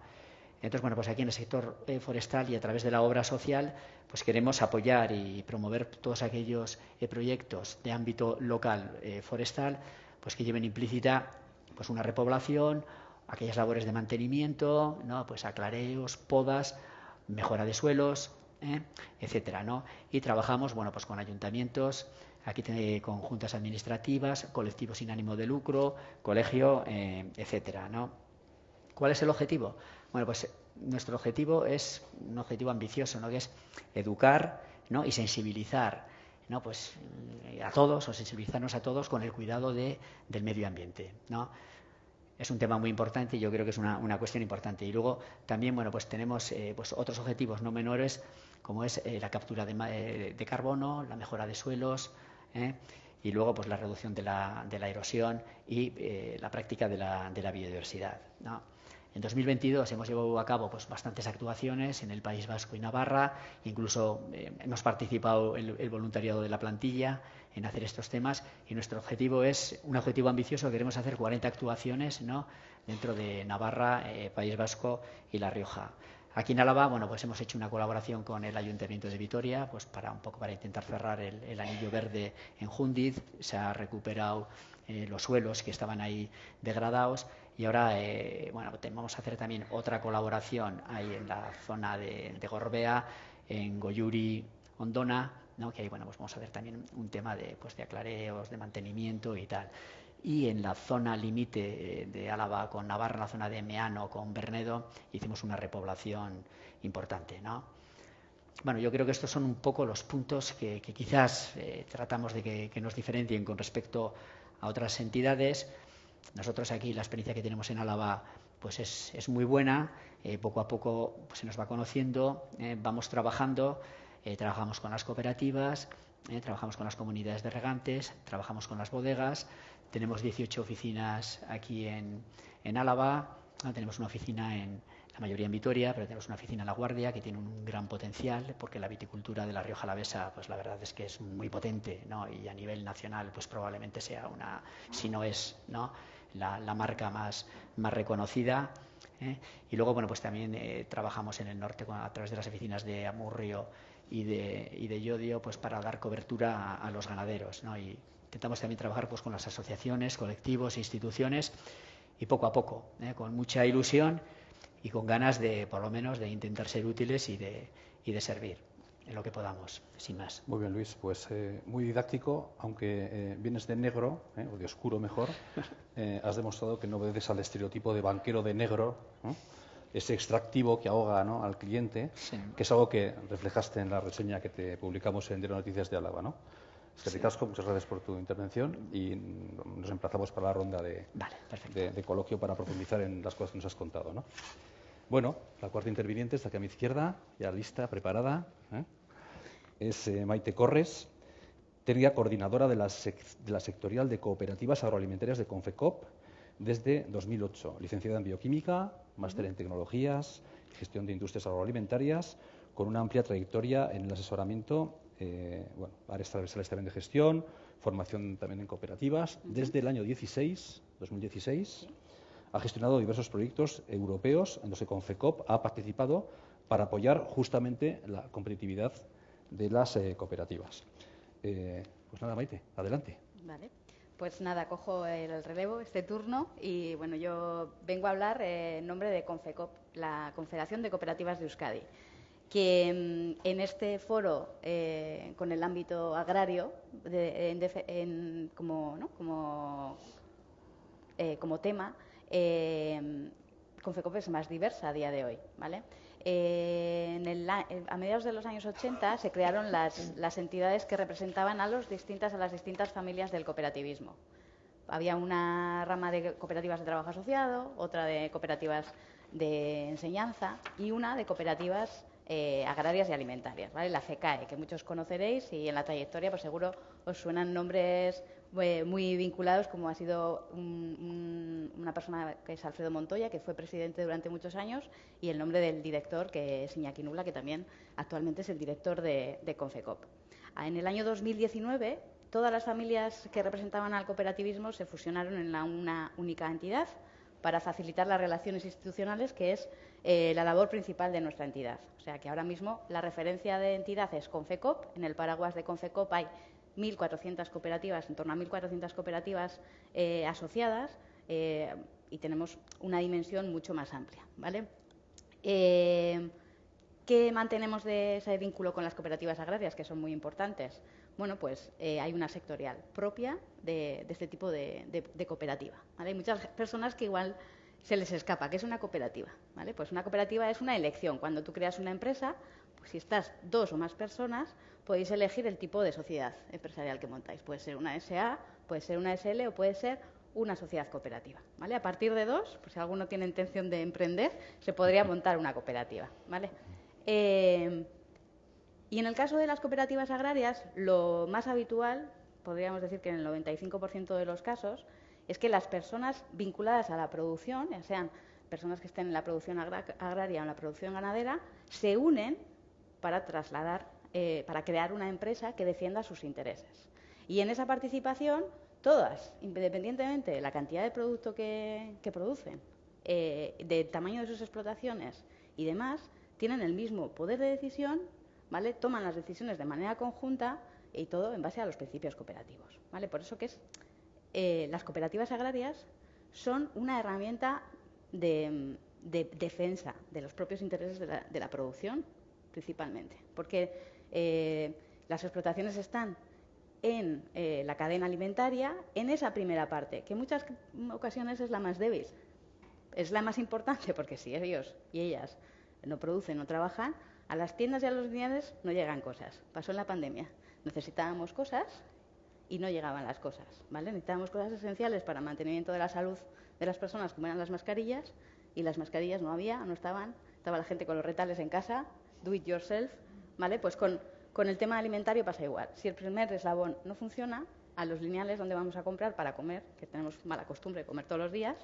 Entonces, bueno, pues aquí en el sector forestal y a través de la obra social, pues queremos apoyar y promover todos aquellos proyectos de ámbito local forestal, pues que lleven implícita pues una repoblación, aquellas labores de mantenimiento, ¿no? Pues aclareos, podas, mejora de suelos, etcétera, ¿no? Y trabajamos, bueno, pues con ayuntamientos, aquí con juntas administrativas, colectivos sin ánimo de lucro, colegio, etcétera, ¿no? ¿Cuál es el objetivo? Bueno, pues nuestro objetivo es un objetivo ambicioso, ¿no? Que es educar, ¿no? Y sensibilizar ¿no? Pues a todos, o sensibilizarnos a todos con el cuidado del medio ambiente, ¿no? Es un tema muy importante y yo creo que es una cuestión importante. Y luego también, bueno, pues tenemos pues otros objetivos no menores, como es la captura de carbono, la mejora de suelos, y luego pues la reducción de la erosión y la práctica de la biodiversidad, ¿no? En 2022 hemos llevado a cabo pues bastantes actuaciones en el País Vasco y Navarra, incluso hemos participado el voluntariado de la plantilla en hacer estos temas, y nuestro objetivo es un objetivo ambicioso. Queremos hacer 40 actuaciones, ¿no?, dentro de Navarra, País Vasco y La Rioja. Aquí en Álava, bueno, pues hemos hecho una colaboración con el Ayuntamiento de Vitoria, pues para intentar cerrar el anillo verde en Jundiz. Se ha recuperado los suelos que estaban ahí degradados, y ahora bueno, vamos a hacer también otra colaboración ahí en la zona de Gorbea, en Goyuri, Ondona, ¿no?, que ahí, bueno, pues vamos a hacer también un tema de aclareos, de mantenimiento y tal. Y en la zona límite de Álava con Navarra, en la zona de Meano con Bernedo, hicimos una repoblación importante, ¿no? Bueno, yo creo que estos son un poco los puntos que quizás tratamos de que nos diferencien con respecto a otras entidades. Nosotros aquí la experiencia que tenemos en Álava pues es muy buena. Poco a poco pues, se nos va conociendo, vamos trabajando, trabajamos con las cooperativas, trabajamos con las comunidades de regantes, trabajamos con las bodegas. Tenemos 18 oficinas aquí en Álava, ¿no? Tenemos una oficina la mayoría en Vitoria, pero tenemos una oficina en La Guardia que tiene un gran potencial, porque la viticultura de la Rioja Alavesa, pues la verdad es que es muy potente, ¿no? Y a nivel nacional pues probablemente sea si no es, ¿no?, la marca más reconocida. Y luego, bueno, pues también trabajamos en el norte a través de las oficinas de Amurrio y de Llodio, pues para dar cobertura a los ganaderos, ¿no? Y intentamos también trabajar pues con las asociaciones, colectivos, instituciones, y poco a poco, con mucha ilusión y con ganas de, por lo menos, de intentar ser útiles y de servir en lo que podamos, sin más. Muy bien, Luis, pues muy didáctico, aunque vienes de negro, o de oscuro mejor, has demostrado que no obedeces al estereotipo de banquero de negro, ¿no?, ese extractivo que ahoga, ¿no?, al cliente, sí, que es algo que reflejaste en la reseña que te publicamos en Diario Noticias de Álava, ¿no? Ricasco, muchas gracias por tu intervención, y nos emplazamos para la ronda de coloquio para profundizar en las cosas que nos has contado, ¿no? Bueno, la cuarta interviniente está aquí a mi izquierda, ya lista, preparada, es Maite Corres, técnica coordinadora de la sectorial de cooperativas agroalimentarias de Confecop desde 2008, licenciada en bioquímica, máster en tecnologías, gestión de industrias agroalimentarias, con una amplia trayectoria en el asesoramiento, áreas transversales también de gestión, formación también en cooperativas. Desde el año 2016, ha gestionado diversos proyectos europeos en los que Confecop ha participado para apoyar justamente la competitividad de las cooperativas. Pues nada, Maite, adelante. Vale, pues nada, cojo el relevo, este turno, y bueno, yo vengo a hablar en nombre de Confecop, la Confederación de Cooperativas de Euskadi, que en este foro con el ámbito agrario como tema, Confecop es más diversa a día de hoy, ¿vale? A mediados de los años 80 se crearon las entidades que representaban a las distintas familias del cooperativismo. Había una rama de cooperativas de trabajo asociado, otra de cooperativas de enseñanza y una de cooperativas agrarias y alimentarias, ¿vale? La CECAE, que muchos conoceréis, y en la trayectoria pues seguro os suenan nombres muy vinculados, como ha sido una persona que es Alfredo Montoya, que fue presidente durante muchos años, y el nombre del director, que es Iñaki Nula, que también actualmente es el director de Confecop. En el año 2019, todas las familias que representaban al cooperativismo se fusionaron en una única entidad para facilitar las relaciones institucionales, que es la labor principal de nuestra entidad. O sea que ahora mismo la referencia de entidad es Confecop. En el paraguas de Confecop hay 1.400 cooperativas, en torno a 1.400 cooperativas asociadas, y tenemos una dimensión mucho más amplia, ¿vale? ¿Qué mantenemos de ese vínculo con las cooperativas agrarias, que son muy importantes? Bueno, pues hay una sectorial propia de este tipo de cooperativa, ¿vale? Hay muchas personas que igual se les escapa, ¿qué es una cooperativa? ¿Vale? Pues una cooperativa es una elección. Cuando tú creas una empresa, si estás 2 o más personas, podéis elegir el tipo de sociedad empresarial que montáis. Puede ser una SA, puede ser una SL o puede ser una sociedad cooperativa, ¿vale? A partir de 2, pues si alguno tiene intención de emprender, se podría montar una cooperativa, ¿vale? Y en el caso de las cooperativas agrarias, lo más habitual, podríamos decir que en el 95% de los casos, es que las personas vinculadas a la producción, ya sean personas que estén en la producción agraria o en la producción ganadera, se unen para para crear una empresa que defienda sus intereses. Y en esa participación, todas, independientemente de la cantidad de producto que producen, del tamaño de sus explotaciones y demás, tienen el mismo poder de decisión, ¿vale? Toman las decisiones de manera conjunta y todo en base a los principios cooperativos, ¿vale? Por eso que las cooperativas agrarias son una herramienta de defensa de los propios intereses de la producción, principalmente, porque las explotaciones están en la cadena alimentaria, en esa primera parte, que en muchas ocasiones es la más débil. Es la más importante porque si ellos y ellas no producen, no trabajan, a las tiendas y a los lineales no llegan cosas. Pasó en la pandemia. Necesitábamos cosas y no llegaban las cosas, ¿vale? Necesitábamos cosas esenciales para el mantenimiento de la salud de las personas, como eran las mascarillas, y las mascarillas no había, no estaban. Estaba la gente con los retales en casa, do it yourself, ¿vale? Pues con el tema alimentario pasa igual. Si el primer eslabón no funciona, a los lineales donde vamos a comprar para comer, que tenemos mala costumbre de comer todos los días,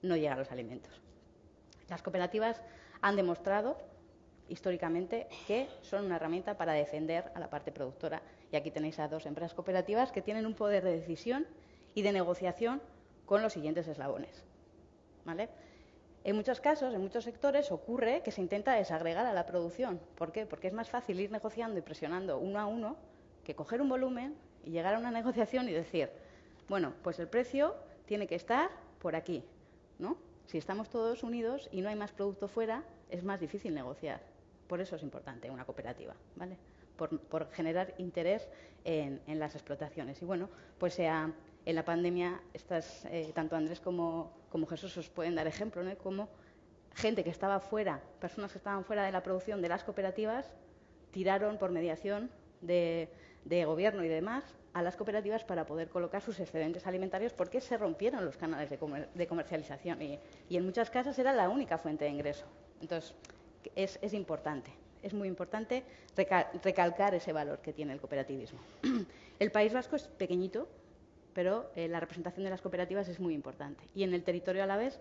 no llegan los alimentos. Las cooperativas han demostrado históricamente que son una herramienta para defender a la parte productora. Y aquí tenéis a 2 empresas cooperativas que tienen un poder de decisión y de negociación con los siguientes eslabones, ¿vale? En muchos casos, en muchos sectores, ocurre que se intenta desagregar a la producción. ¿Por qué? Porque es más fácil ir negociando y presionando uno a uno que coger un volumen y llegar a una negociación y decir, bueno, pues el precio tiene que estar por aquí, ¿no? Si estamos todos unidos y no hay más producto fuera, es más difícil negociar. Por eso es importante una cooperativa, ¿vale? Por generar interés en las explotaciones. Y bueno, pues en la pandemia, tanto Andrés como Jesús os pueden dar ejemplo, ¿no? Como gente que estaba fuera, personas que estaban fuera de la producción de las cooperativas, tiraron por mediación de gobierno y demás a las cooperativas para poder colocar sus excedentes alimentarios porque se rompieron los canales de comercialización y en muchas casas era la única fuente de ingreso. Entonces, es importante, es muy importante recalcar ese valor que tiene el cooperativismo. El País Vasco es pequeñito, pero la representación de las cooperativas es muy importante. Y en el territorio alavés,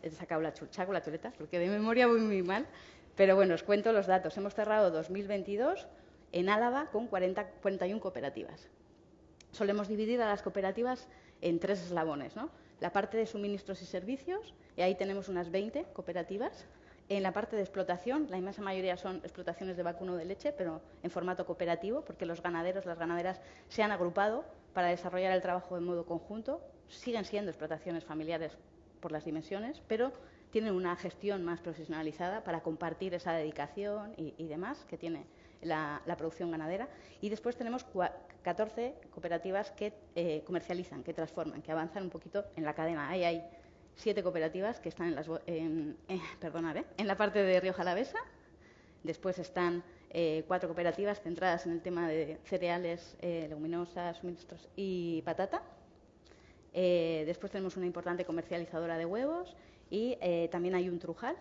he sacado la chuleta, porque de memoria voy muy mal, pero bueno, os cuento los datos. Hemos cerrado 2022 en Álava con 41 cooperativas. Solemos dividir a las cooperativas en 3 eslabones, ¿no? La parte de suministros y servicios, y ahí tenemos unas 20 cooperativas. En la parte de explotación, la inmensa mayoría son explotaciones de vacuno de leche, pero en formato cooperativo, porque los ganaderos, las ganaderas se han agrupado para desarrollar el trabajo de modo conjunto. Siguen siendo explotaciones familiares por las dimensiones, pero tienen una gestión más profesionalizada para compartir esa dedicación y demás que tiene la producción ganadera. Y después tenemos 14 cooperativas que comercializan, que transforman, que avanzan un poquito en la cadena. Ahí hay 7 cooperativas que están en la parte de Rioja Alavesa. Después están 4 cooperativas centradas en el tema de cereales, leguminosas, suministros y patata. Después tenemos una importante comercializadora de huevos y también hay un trujal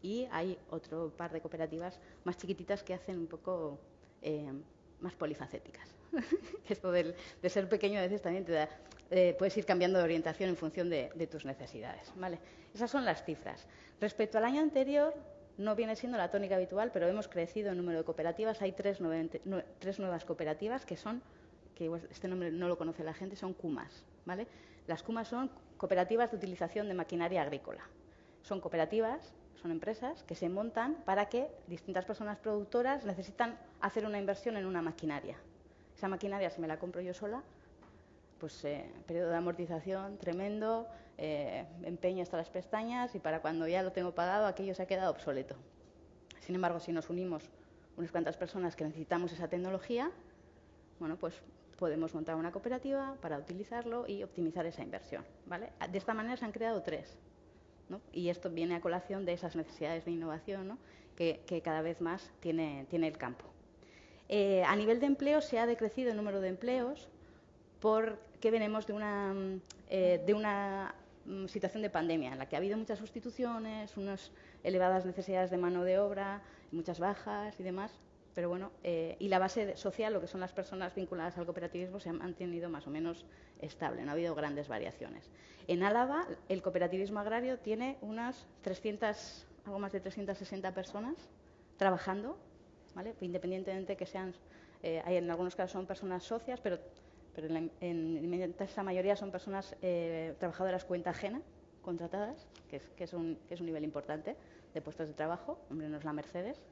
y hay otro par de cooperativas más chiquititas que hacen un poco más polifacéticas. Esto de ser pequeño a veces también te da, puedes ir cambiando de orientación en función de tus necesidades, ¿vale? Esas son las cifras. Respecto al año anterior, no viene siendo la tónica habitual, pero hemos crecido en número de cooperativas. Hay 3 nuevas cooperativas que este nombre no lo conoce la gente, son CUMAS, ¿vale? Las CUMAS son cooperativas de utilización de maquinaria agrícola. Son cooperativas, son empresas que se montan para que distintas personas productoras necesitan hacer una inversión en una maquinaria. Esa maquinaria, si me la compro yo sola, pues periodo de amortización tremendo, empeño hasta las pestañas y para cuando ya lo tengo pagado aquello se ha quedado obsoleto. Sin embargo, si nos unimos unas cuantas personas que necesitamos esa tecnología, bueno, pues podemos montar una cooperativa para utilizarlo y optimizar esa inversión, ¿vale? De esta manera se han creado 3, ¿no? Y esto viene a colación de esas necesidades de innovación, ¿no? que cada vez más tiene el campo. A nivel de empleo se ha decrecido el número de empleos porque venimos de una situación de pandemia en la que ha habido muchas sustituciones, unas elevadas necesidades de mano de obra, muchas bajas y demás. Pero bueno, y la base social, lo que son las personas vinculadas al cooperativismo, se ha mantenido más o menos estable, no ha habido grandes variaciones. En Álava, el cooperativismo agrario tiene algo más de 360 personas trabajando, ¿vale? Independientemente que sean, en algunos casos son personas socias, pero en inmensa mayoría son personas trabajadoras cuenta ajena, contratadas, que es un nivel importante de puestos de trabajo. Hombre, no es la Mercedes,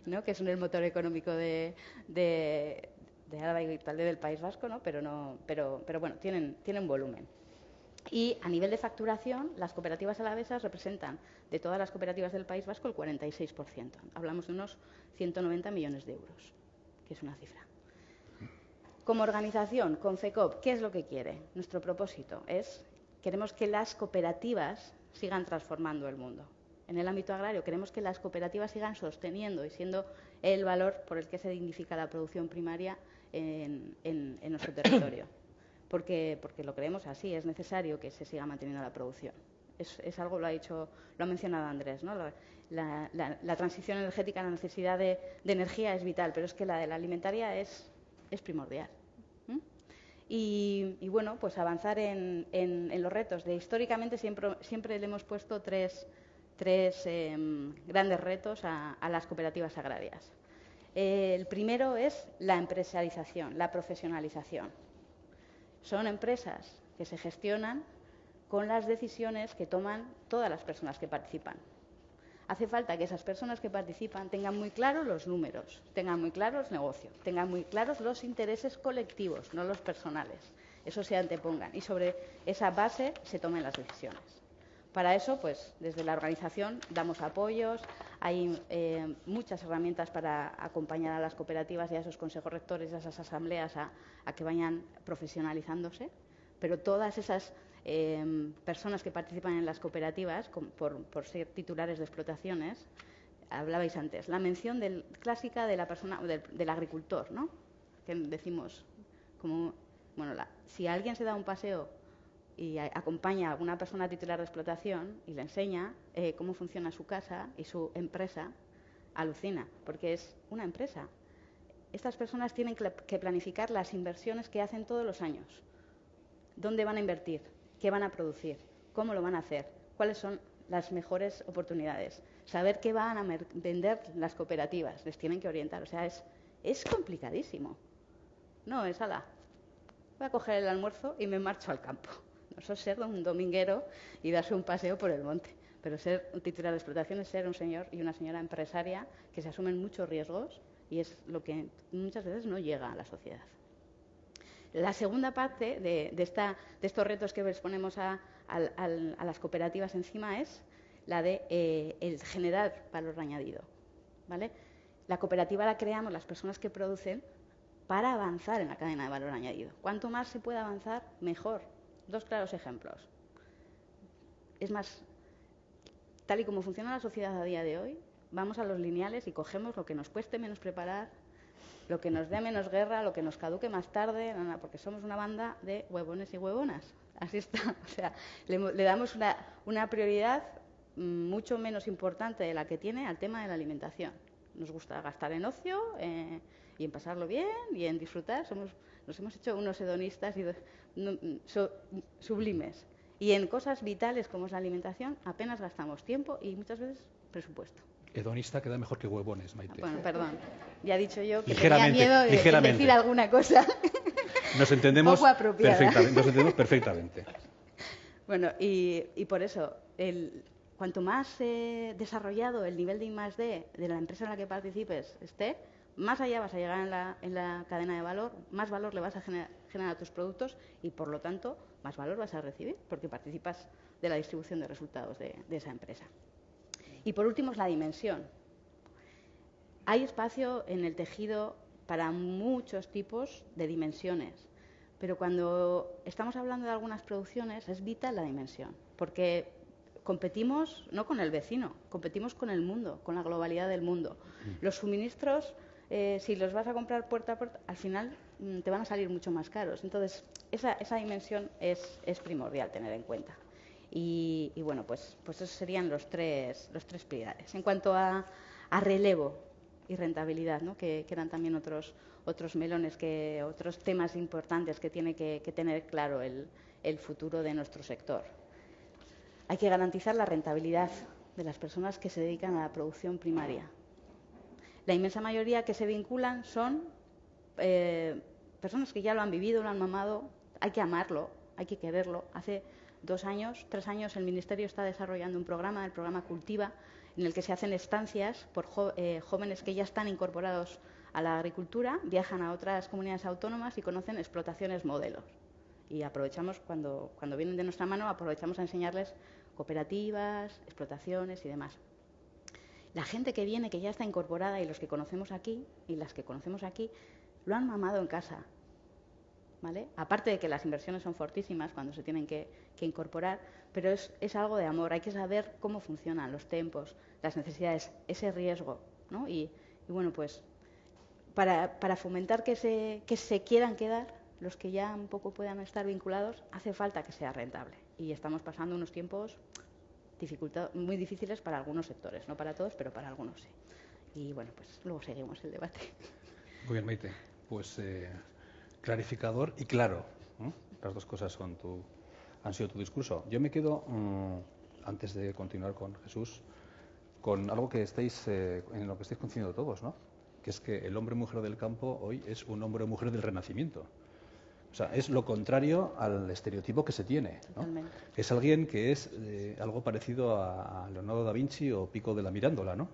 ¿no? Que es el motor económico de Álava y tal del País Vasco, ¿no? Pero bueno, tienen volumen. Y a nivel de facturación, las cooperativas alavesas representan de todas las cooperativas del País Vasco el 46%. Hablamos de unos 190 millones de euros, que es una cifra. Como organización, Confecop, ¿qué es lo que quiere? Nuestro propósito queremos que las cooperativas sigan transformando el mundo. En el ámbito agrario queremos que las cooperativas sigan sosteniendo y siendo el valor por el que se dignifica la producción primaria en nuestro territorio. Porque lo creemos así, es necesario que se siga manteniendo la producción. Es algo, lo ha mencionado Andrés, ¿no? La transición energética, la necesidad de energía es vital, pero es que la de la alimentaria es primordial. Y bueno, pues avanzar en los retos. Históricamente siempre le hemos puesto tres grandes retos a las cooperativas agrarias. El primero es la empresarización, la profesionalización. Son empresas que se gestionan con las decisiones que toman todas las personas que participan. Hace falta que esas personas que participan tengan muy claros los números, tengan muy claros los negocios, tengan muy claros los intereses colectivos, no los personales. Eso se antepongan y sobre esa base se tomen las decisiones. Para eso, pues, desde la organización damos apoyos, hay muchas herramientas para acompañar a las cooperativas y a esos consejos rectores y a esas asambleas a que vayan profesionalizándose, pero todas esas personas que participan en las cooperativas, por ser titulares de explotaciones, hablabais antes, la mención clásica de la persona, del agricultor, ¿no? Que decimos, si alguien se da un paseo y acompaña a una persona titular de explotación y le enseña cómo funciona su casa y su empresa, alucina, porque es una empresa. Estas personas tienen que planificar las inversiones que hacen todos los años. ¿Dónde van a invertir? ¿Qué van a producir? ¿Cómo lo van a hacer? ¿Cuáles son las mejores oportunidades? Saber qué van a vender las cooperativas. Les tienen que orientar. O sea, es complicadísimo. No, es ala. Voy a coger el almuerzo y me marcho al campo. No, eso es ser un dominguero y darse un paseo por el monte. Pero ser un titular de explotación es ser un señor y una señora empresaria que se asumen muchos riesgos y es lo que muchas veces no llega a la sociedad. La segunda parte de estos retos que les ponemos a las cooperativas encima es la de el generar valor añadido, ¿vale? La cooperativa la creamos las personas que producen para avanzar en la cadena de valor añadido. Cuanto más se pueda avanzar, mejor. Dos claros ejemplos. Es más, tal y como funciona la sociedad a día de hoy, vamos a los lineales y cogemos lo que nos cueste menos preparar, lo que nos dé menos guerra, lo que nos caduque más tarde, porque somos una banda de huevones y huevonas. Así está. O sea, le damos una prioridad mucho menos importante de la que tiene al tema de la alimentación. Nos gusta gastar en ocio y en pasarlo bien y en disfrutar. Nos hemos hecho unos hedonistas sublimes. Y en cosas vitales como es la alimentación apenas gastamos tiempo y muchas veces presupuesto. Hedonista queda mejor que huevones, Maite. Bueno, perdón. Ya he dicho yo que tenía miedo de decir alguna cosa. Nos entendemos perfectamente. Bueno, y por eso, cuanto más desarrollado el nivel de I+D de la empresa en la que participes esté, más allá vas a llegar en la cadena de valor, más valor le vas a generar a tus productos y, por lo tanto, más valor vas a recibir porque participas de la distribución de resultados de esa empresa. Y por último es la dimensión. Hay espacio en el tejido para muchos tipos de dimensiones, pero cuando estamos hablando de algunas producciones es vital la dimensión, porque competimos no con el vecino, competimos con el mundo, con la globalidad del mundo. Los suministros, si los vas a comprar puerta a puerta, al final te van a salir mucho más caros. Entonces, esa dimensión es primordial tener en cuenta. Y bueno, pues esos serían los tres pilares. En cuanto a relevo y rentabilidad, ¿no? que eran también otros melones, otros temas importantes que tiene que tener claro el futuro de nuestro sector. Hay que garantizar la rentabilidad de las personas que se dedican a la producción primaria. La inmensa mayoría que se vinculan son personas que ya lo han vivido, lo han mamado. Hay que amarlo, hay que quererlo. Hace 2 años, 3 años, el Ministerio está desarrollando un programa, el programa Cultiva, en el que se hacen estancias por jóvenes que ya están incorporados a la agricultura, viajan a otras comunidades autónomas y conocen explotaciones modelos. Y aprovechamos, cuando vienen de nuestra mano, aprovechamos a enseñarles cooperativas, explotaciones y demás. La gente que viene, que ya está incorporada, y los que conocemos aquí, y las que conocemos aquí, lo han mamado en casa, ¿vale? Aparte de que las inversiones son fortísimas cuando se tienen que incorporar, pero es algo de amor. Hay que saber cómo funcionan los tempos, las necesidades, ese riesgo, ¿no? Y bueno, pues para fomentar que se quieran quedar, los que ya un poco puedan estar vinculados, hace falta que sea rentable. Y estamos pasando unos tiempos muy difíciles para algunos sectores, no para todos, pero para algunos sí. Y bueno, pues luego seguimos el debate. Muy bien, Maite. Pues clarificador y claro, ¿no? Las dos cosas han sido tu discurso. Yo me quedo, antes de continuar con Jesús, con algo que en lo que estáis coincidiendo todos, ¿no? Que es que el hombre o mujer del campo hoy es un hombre o mujer del Renacimiento. O sea, es lo contrario al estereotipo que se tiene, ¿no? Es alguien que es algo parecido a Leonardo da Vinci o Pico de la Mirandola, ¿no?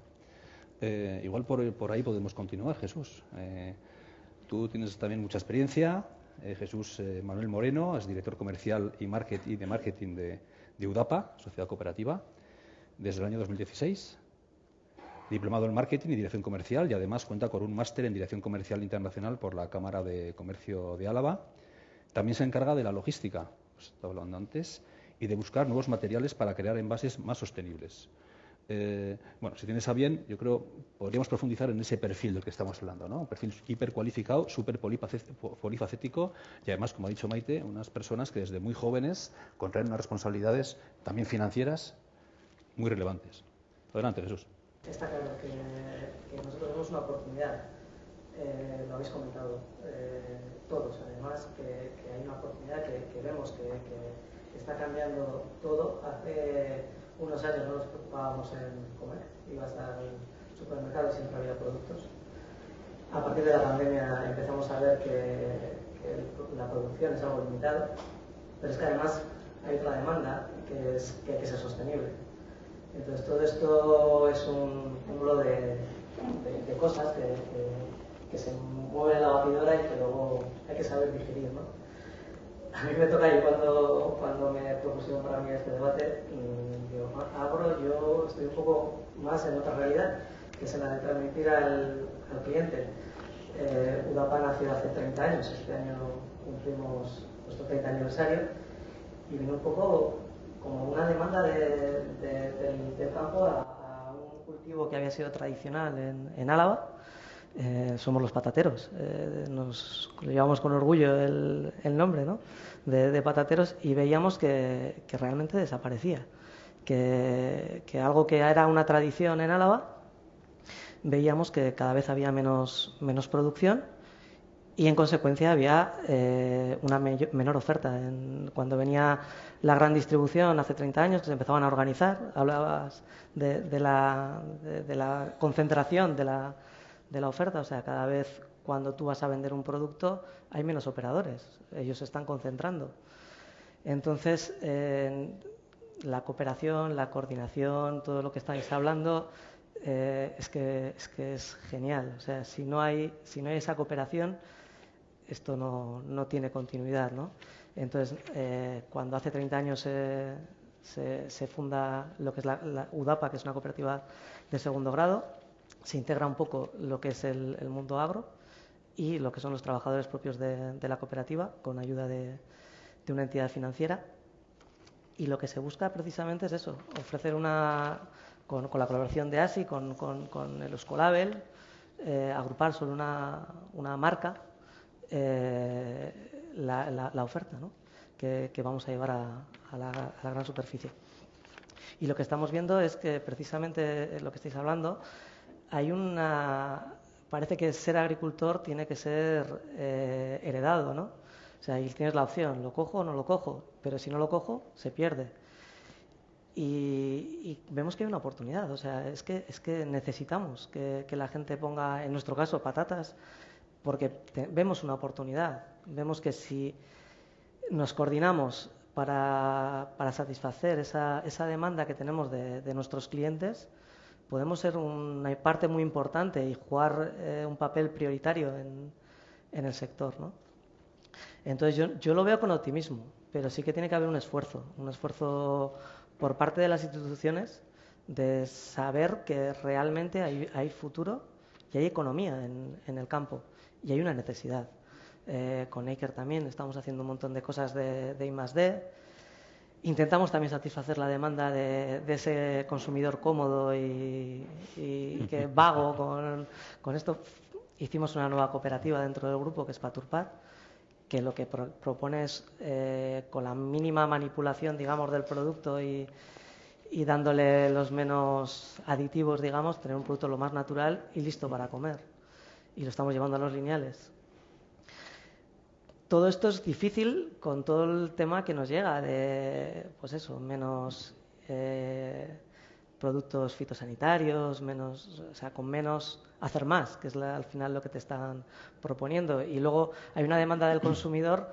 Igual por ahí podemos continuar, Jesús. Tú tienes también mucha experiencia. Jesús Manuel Moreno es director comercial y de marketing de UDAPA, Sociedad Cooperativa, desde el año 2016. Diplomado en marketing y dirección comercial, y además cuenta con un máster en dirección comercial internacional por la Cámara de Comercio de Álava. También se encarga de la logística, os estaba hablando antes, y de buscar nuevos materiales para crear envases más sostenibles. Bueno, si tienes a bien, yo creo podríamos profundizar en ese perfil del que estamos hablando, ¿no? Un perfil hipercualificado, súper polifacético y además, como ha dicho Maite, unas personas que desde muy jóvenes contraen unas responsabilidades también financieras muy relevantes. Adelante, Jesús. Está claro que nosotros vemos una oportunidad, lo habéis comentado todos, además, que hay una oportunidad que vemos que está cambiando todo. Hace unos años no nos preocupábamos en comer, ibas al supermercado y siempre había productos. A partir de la pandemia empezamos a ver que la producción es algo limitado, pero es que además hay otra demanda que hay que ser sostenible. Entonces todo esto es un cúmulo de cosas que se mueven en la batidora y que luego hay que saber digerir, ¿no? A mí me toca, cuando me propusieron para mí este debate, yo estoy un poco más en otra realidad, que es en la de transmitir al cliente. UDAPA nació hace 30 años, este año cumplimos nuestro 30 aniversario, y vino un poco como una demanda del campo a un cultivo que había sido tradicional en Álava. Somos los patateros, nos llevamos con orgullo el nombre, ¿no? de patateros, y veíamos que realmente desaparecía, que algo que era una tradición en Álava, veíamos que cada vez había menos producción y en consecuencia había una menor oferta. Cuando venía la gran distribución hace 30 años, que se empezaban a organizar, hablabas de la concentración de la oferta, o sea, cada vez cuando tú vas a vender un producto hay menos operadores, ellos se están concentrando. Entonces, la cooperación, la coordinación, todo lo que estáis hablando, es que es genial. O sea, si no hay esa cooperación, esto no tiene continuidad, ¿no? Entonces, cuando hace 30 años se funda lo que es la UDAPA, que es una cooperativa de segundo grado, se integra un poco lo que es el mundo agro y lo que son los trabajadores propios de la cooperativa, con ayuda de una entidad financiera. Y lo que se busca precisamente es eso, ofrecer con la colaboración de ASI, con el Euskolabel, agrupar sobre una marca la oferta, ¿no? que vamos a llevar a la gran superficie. Y lo que estamos viendo es que precisamente lo que estáis hablando, parece que ser agricultor tiene que ser heredado, ¿no? O sea, ahí tienes la opción, ¿lo cojo o no lo cojo? Pero si no lo cojo, se pierde. Y vemos que hay una oportunidad, o sea, es que necesitamos que la gente ponga, en nuestro caso, patatas, porque vemos una oportunidad. Vemos que si nos coordinamos para satisfacer esa demanda que tenemos de nuestros clientes, podemos ser una parte muy importante y jugar un papel prioritario en el sector, ¿no? Entonces yo lo veo con optimismo, pero sí que tiene que haber un esfuerzo por parte de las instituciones de saber que realmente hay futuro y hay economía en el campo y hay una necesidad. Con Acre también estamos haciendo un montón de cosas de I+D. Intentamos también satisfacer la demanda de ese consumidor cómodo y que vago con esto. Hicimos una nueva cooperativa dentro del grupo que es Paturpat, que lo que propone es, con la mínima manipulación, digamos, del producto y dándole los menos aditivos, digamos, tener un producto lo más natural y listo para comer. Y lo estamos llevando a los lineales. Todo esto es difícil con todo el tema que nos llega de, pues eso, menos productos fitosanitarios, o sea, con menos, hacer más, que es al final lo que te están proponiendo. Y luego hay una demanda del consumidor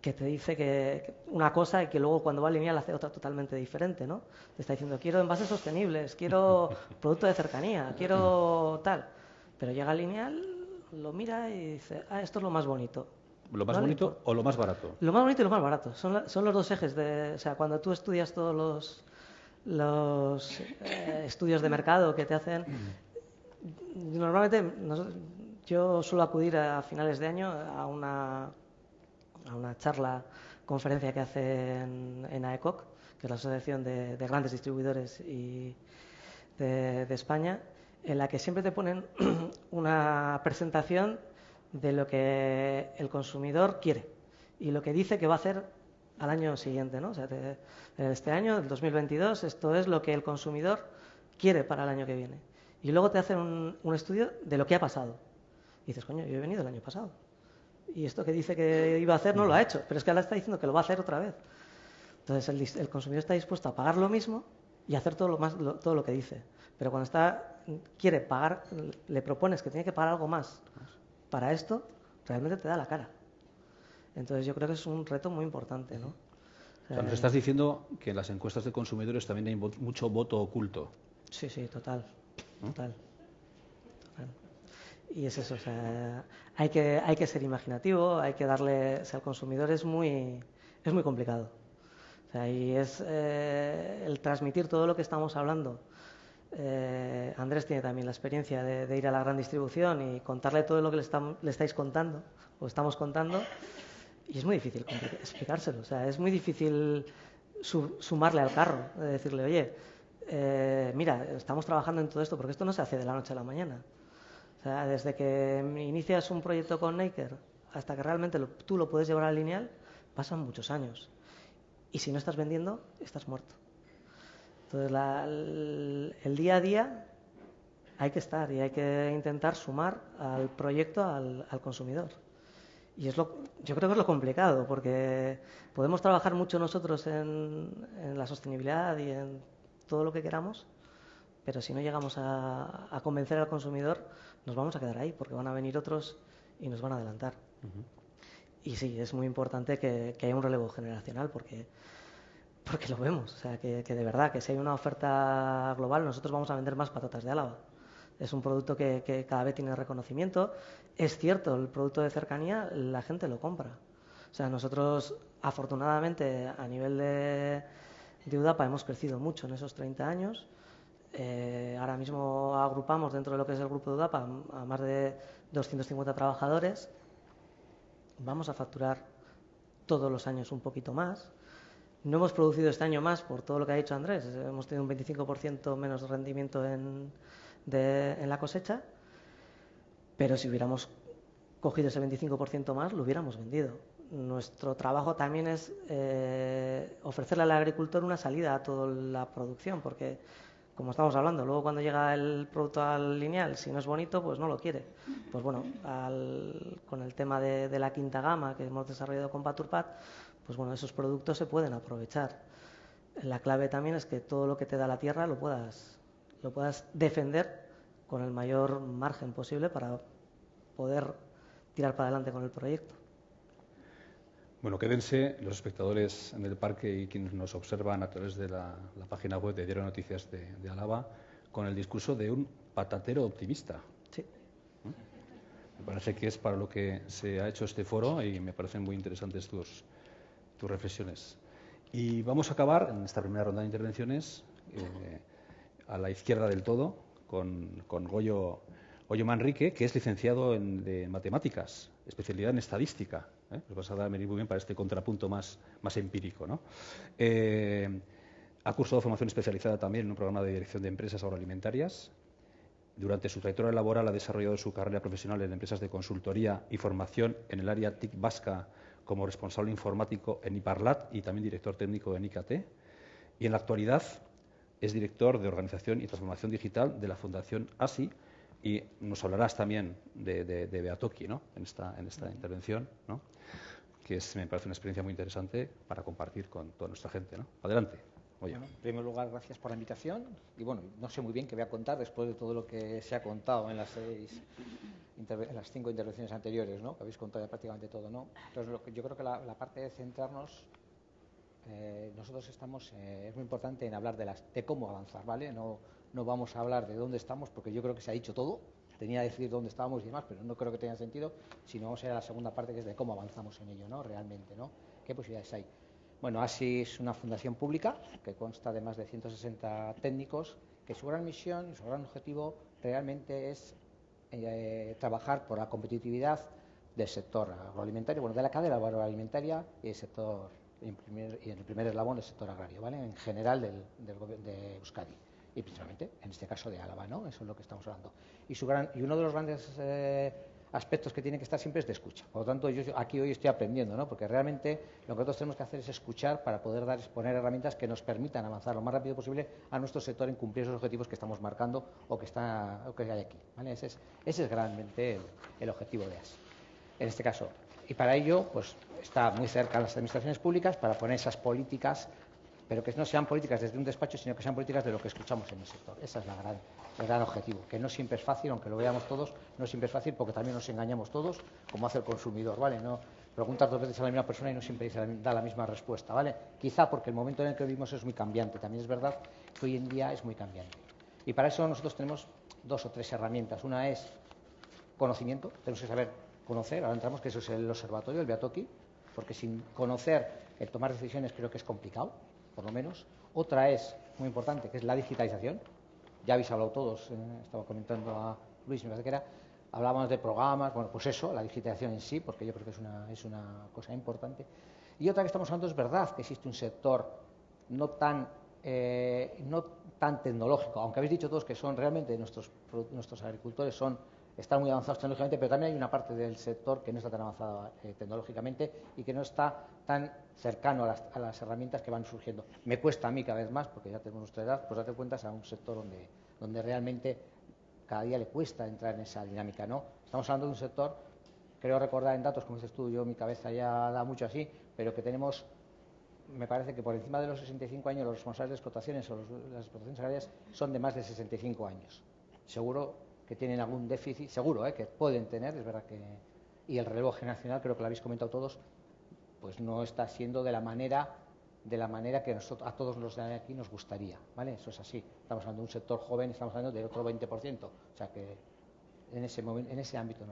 que te dice que una cosa y que luego cuando va a lineal hace otra totalmente diferente, ¿no? Te está diciendo, quiero envases sostenibles, quiero producto de cercanía, quiero tal. Pero llega al lineal, lo mira y dice, esto es lo más bonito. ¿Lo más bonito o lo más barato? Lo más bonito y lo más barato. Son los dos ejes o sea, cuando tú estudias todos los estudios de mercado que te hacen, normalmente yo suelo acudir a finales de año a una conferencia que hacen en AECOC, que es la Asociación de Grandes Distribuidores de España, en la que siempre te ponen una presentación de lo que el consumidor quiere y lo que dice que va a hacer al año siguiente, ¿no? O sea, este año, el 2022, esto es lo que el consumidor quiere para el año que viene. Y luego te hacen un estudio de lo que ha pasado. Y dices, coño, yo he venido el año pasado. Y esto que dice que iba a hacer no lo ha hecho, pero es que ahora está diciendo que lo va a hacer otra vez. Entonces el consumidor está dispuesto a pagar lo mismo y hacer todo lo que dice. Pero cuando quiere pagar, le propones que tiene que pagar algo más para esto, realmente te da la cara. Entonces yo creo que es un reto muy importante, ¿no? O sea, nos estás diciendo que en las encuestas de consumidores también hay mucho voto oculto. Sí, total. Y es eso, o sea, hay que ser imaginativo, hay que darle, o sea, al consumidor es muy complicado. O sea, y es el transmitir todo lo que estamos hablando. Andrés tiene también la experiencia de ir a la gran distribución y contarle todo lo que le estáis contando o estamos contando, y es muy difícil explicárselo. O sea, es muy difícil sumarle al carro, de decirle, oye, mira, estamos trabajando en todo esto, porque esto no se hace de la noche a la mañana. O sea, desde que inicias un proyecto con Acre hasta que realmente tú lo puedes llevar al lineal, pasan muchos años. Y si no estás vendiendo, estás muerto. Entonces, el día a día hay que estar y hay que intentar sumar al proyecto al consumidor. Y yo creo que es lo complicado, porque podemos trabajar mucho nosotros en la sostenibilidad y en todo lo que queramos, pero si no llegamos a convencer al consumidor, nos vamos a quedar ahí, porque van a venir otros y nos van a adelantar. Y sí, es muy importante que haya un relevo generacional, porque lo vemos. O sea, que de verdad, que si hay una oferta global, nosotros vamos a vender más patatas de Álava. Es un producto que cada vez tiene reconocimiento. Es cierto, el producto de cercanía la gente lo compra. O sea, nosotros, afortunadamente, a nivel de UDAPA hemos crecido mucho en esos 30 años. Ahora mismo agrupamos dentro de lo que es el grupo de UDAPA a más de 250 trabajadores. Vamos a facturar todos los años un poquito más. No hemos producido este año más por todo lo que ha dicho Andrés. Hemos tenido un 25% menos de rendimiento en la cosecha, pero si hubiéramos cogido ese 25% más, lo hubiéramos vendido. Nuestro trabajo también es ofrecerle al agricultor una salida a toda la producción, porque, como estamos hablando, luego cuando llega el producto al lineal, si no es bonito, pues no lo quiere. Pues bueno, con el tema de la quinta gama que hemos desarrollado con Paturpat, pues bueno, esos productos se pueden aprovechar. La clave también es que todo lo que te da la tierra lo puedas defender con el mayor margen posible para poder tirar para adelante con el proyecto. Bueno, quédense los espectadores en el parque y quienes nos observan a través de la página web de Diario de Noticias de Álava con el discurso de un patatero optimista. Sí. Me parece que es para lo que se ha hecho este foro y me parecen muy interesantes tus reflexiones. Y vamos a acabar en esta primera ronda de intervenciones a la izquierda del todo con Goyo Manrique, que es licenciado en matemáticas, especialidad en estadística. Pues vas a venir muy bien para este contrapunto más empírico, ¿no? Ha cursado formación especializada también en un programa de dirección de empresas agroalimentarias. Durante su trayectoria laboral ha desarrollado su carrera profesional en empresas de consultoría y formación en el área TIC vasca como responsable informático en Iparlat y también director técnico en IKT. Y en la actualidad es director de Organización y Transformación Digital de la Fundación ASI, y nos hablarás también de Beatoki, ¿no? en esta intervención, ¿no? Que me parece una experiencia muy interesante para compartir con toda nuestra gente, ¿no? Adelante. Bueno, en primer lugar, gracias por la invitación. Y bueno, no sé muy bien qué voy a contar después de todo lo que se ha contado en las 5 intervenciones anteriores, ¿no? Que habéis contado ya prácticamente todo, ¿no? Entonces, yo creo que la parte de centrarnos, nosotros estamos, es muy importante en hablar de cómo avanzar, ¿vale? No vamos a hablar de dónde estamos, porque yo creo que se ha dicho todo. Tenía que decir dónde estábamos y demás, pero no creo que tenga sentido, sino vamos a ir a la segunda parte, que es de cómo avanzamos en ello, ¿no? Realmente, ¿no? ¿Qué posibilidades hay? Bueno, ASI es una fundación pública que consta de más de 160 técnicos, que su gran misión, su gran objetivo realmente es trabajar por la competitividad del sector agroalimentario, bueno, de la cadena agroalimentaria y el sector, y en el primer eslabón del sector agrario, ¿vale? En general de Euskadi. Y principalmente, en este caso, de Álava, ¿no? Eso es lo que estamos hablando. Y uno de los grandes aspectos que tiene que estar siempre es de escucha. Por lo tanto, yo aquí hoy estoy aprendiendo, ¿no? Porque realmente lo que nosotros tenemos que hacer es escuchar para poder exponer herramientas que nos permitan avanzar lo más rápido posible a nuestro sector en cumplir esos objetivos que estamos marcando o que hay aquí, ¿vale? Ese es realmente el objetivo de ASI. En este caso. Y para ello, pues, está muy cerca a las administraciones públicas para poner esas políticas, pero que no sean políticas desde un despacho, sino que sean políticas de lo que escuchamos en el sector. Ese es el gran objetivo, que no siempre es fácil, aunque lo veamos todos, no siempre es fácil porque también nos engañamos todos, como hace el consumidor, ¿vale? No preguntas 2 veces a la misma persona y no siempre da la misma respuesta, ¿vale? Quizá porque el momento en el que vivimos es muy cambiante, también es verdad que hoy en día es muy cambiante. Y para eso nosotros tenemos 2 o 3 herramientas. Una es conocimiento, tenemos que saber conocer, ahora entramos que eso es el observatorio, el Beatoki, porque sin conocer el tomar decisiones creo que es complicado, por lo menos. Otra es muy importante, que es la digitalización. Ya habéis hablado todos, estaba comentando a Luis, me parece que era, hablábamos de programas, bueno, pues eso, la digitalización en sí, porque yo creo que es una cosa importante. Y otra que estamos hablando es verdad que existe un sector no tan tecnológico, aunque habéis dicho todos que son realmente nuestros agricultores están muy avanzados tecnológicamente, pero también hay una parte del sector que no está tan avanzada tecnológicamente y que no está tan cercano a las herramientas que van surgiendo. Me cuesta a mí cada vez más, porque ya tengo nuestra edad, pues date cuenta, es a un sector donde realmente cada día le cuesta entrar en esa dinámica, ¿no? Estamos hablando de un sector, creo recordar en datos, como dices tú, yo mi cabeza ya da mucho así, pero que tenemos, me parece que por encima de los 65 años los responsables de explotaciones o las explotaciones agrarias son de más de 65 años. Seguro que tienen algún déficit, seguro, que pueden tener, es verdad que... Y el relevo generacional, creo que lo habéis comentado todos, pues no está siendo de la manera que a todos los de aquí nos gustaría, ¿vale? Eso es así. Estamos hablando de un sector joven, estamos hablando de otro 20%, o sea que en ese ámbito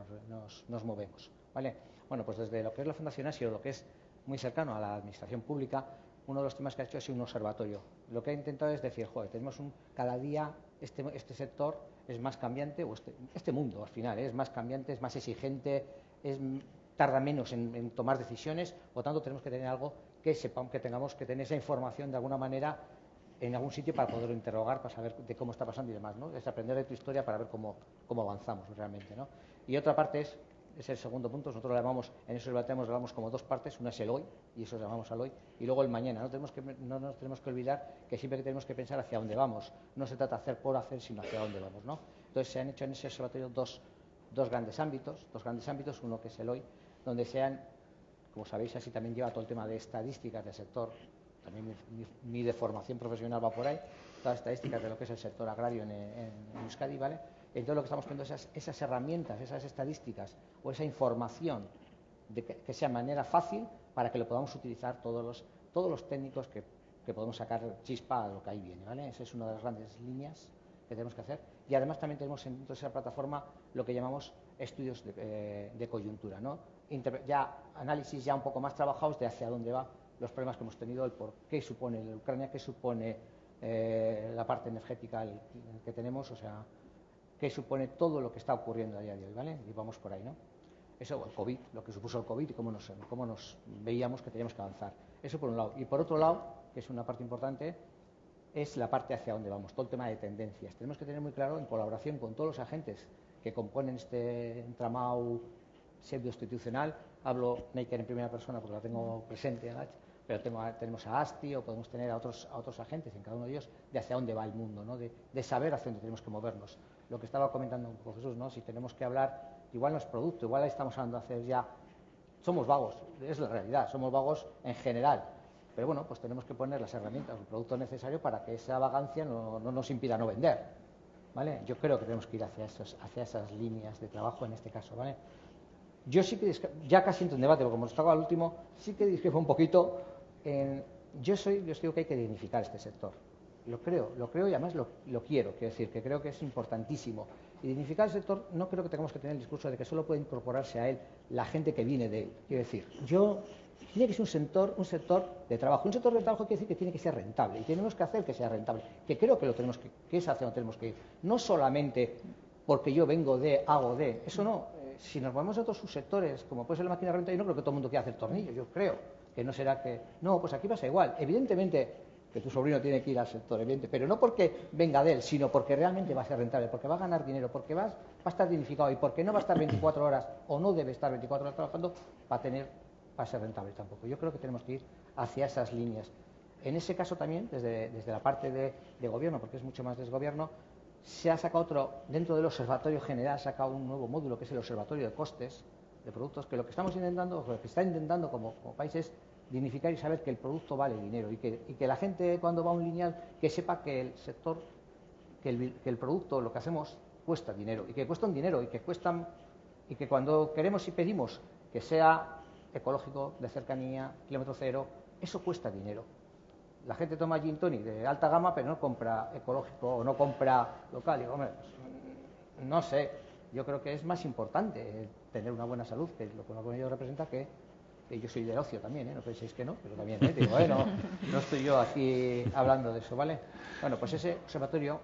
nos movemos, ¿vale? Bueno, pues desde lo que es la Fundación ASI, o lo que es muy cercano a la administración pública, uno de los temas que ha hecho es un observatorio. Lo que ha intentado es decir, joder, tenemos cada día este sector es más cambiante, o este mundo al final es más cambiante, es más exigente, tarda menos en tomar decisiones, por lo tanto tenemos que tener algo que sepamos que tengamos que tener esa información de alguna manera en algún sitio para poderlo interrogar, para saber de cómo está pasando y demás, ¿no? Es aprender de tu historia para ver cómo avanzamos realmente, ¿no? Y otra parte es el segundo punto. Nosotros lo llamamos, en esos debates hablamos como dos partes. Una es el hoy, y eso lo llamamos al hoy, y luego el mañana. No nos tenemos que olvidar que siempre que tenemos que pensar hacia dónde vamos. No se trata de hacer por hacer, sino hacia dónde vamos, ¿no? Entonces se han hecho en ese observatorio dos grandes ámbitos. Uno que es el hoy, donde como sabéis, así también lleva todo el tema de estadísticas del sector. También mi de formación profesional va por ahí, todas las estadísticas de lo que es el sector agrario en Euskadi, ¿vale? Entonces lo que estamos viendo es esas herramientas, esas estadísticas o esa información que sea de manera fácil para que lo podamos utilizar todos los técnicos que podemos sacar chispa a lo que ahí viene, ¿vale? Esa es una de las grandes líneas que tenemos que hacer. Y además también tenemos dentro de esa plataforma lo que llamamos estudios de coyuntura, ¿no? Análisis ya un poco más trabajados de hacia dónde va los problemas que hemos tenido, el por qué supone la Ucrania, qué supone la parte energética que tenemos, o sea, qué supone todo lo que está ocurriendo a día de hoy, ¿vale? Y vamos por ahí, ¿no? Eso, el COVID, lo que supuso el COVID y cómo nos veíamos que teníamos que avanzar. Eso por un lado. Y por otro lado, que es una parte importante, es la parte hacia dónde vamos, todo el tema de tendencias. Tenemos que tener muy claro, en colaboración con todos los agentes que componen este entramado pseudo-institucional, hablo Neiker en primera persona porque la tengo presente, pero tenemos a ASTI o podemos tener a otros agentes en cada uno de ellos de hacia dónde va el mundo, ¿no? De saber hacia dónde tenemos que movernos. Lo que estaba comentando un poco Jesús, ¿no? Si tenemos que hablar, igual no es producto, igual estamos hablando de hacer ya, somos vagos, es la realidad, somos vagos en general, pero bueno, pues tenemos que poner las herramientas, el producto necesario para que esa vagancia no nos impida no vender, ¿vale? Yo creo que tenemos que ir hacia esas líneas de trabajo en este caso, ¿vale? Yo sí que, ya casi entro en debate, porque como estaba al último, sí que discrepo un poquito yo os digo que hay que dignificar este sector. Lo creo y además lo quiero decir, que creo que es importantísimo. Y dignificar el sector no creo que tengamos que tener el discurso de que solo puede incorporarse a él la gente que viene de él. Quiero decir, tiene que ser un sector de trabajo. Un sector de trabajo quiere decir que tiene que ser rentable y tenemos que hacer que sea rentable. Que creo que que es hacia donde tenemos que ir. No solamente porque yo vengo hago de. Eso no. Si nos vamos a otros subsectores, como puede ser la máquina de renta, yo no creo que todo el mundo quiera hacer tornillos. Yo creo que no será que. No, pues aquí pasa igual. Evidentemente que tu sobrino tiene que ir al sector, evidente, pero no porque venga de él, sino porque realmente va a ser rentable, porque va a ganar dinero, porque va a estar dignificado y porque no va a estar 24 horas o no debe estar 24 horas trabajando para ser rentable tampoco. Yo creo que tenemos que ir hacia esas líneas. En ese caso también, desde la parte de gobierno, porque es mucho más desgobierno, se ha sacado dentro del Observatorio General, se ha sacado un nuevo módulo que es el Observatorio de Costes de Productos, que lo que estamos intentando, lo que está intentando como país es dignificar y saber que el producto vale dinero y que la gente cuando va a un lineal que sepa que el sector, que el producto, lo que hacemos, cuesta dinero y que cuesta un dinero y que cuando queremos y pedimos que sea ecológico, de cercanía, kilómetro cero, eso cuesta dinero. La gente toma gin tonic de alta gama pero no compra ecológico o no compra local. Digo, hombre, pues, no sé, yo creo que es más importante tener una buena salud, que es lo que con ello representa, que yo soy del ocio también, no penséis que no, pero también, digo, no estoy yo aquí hablando de eso, ¿vale? Bueno, pues ese observatorio,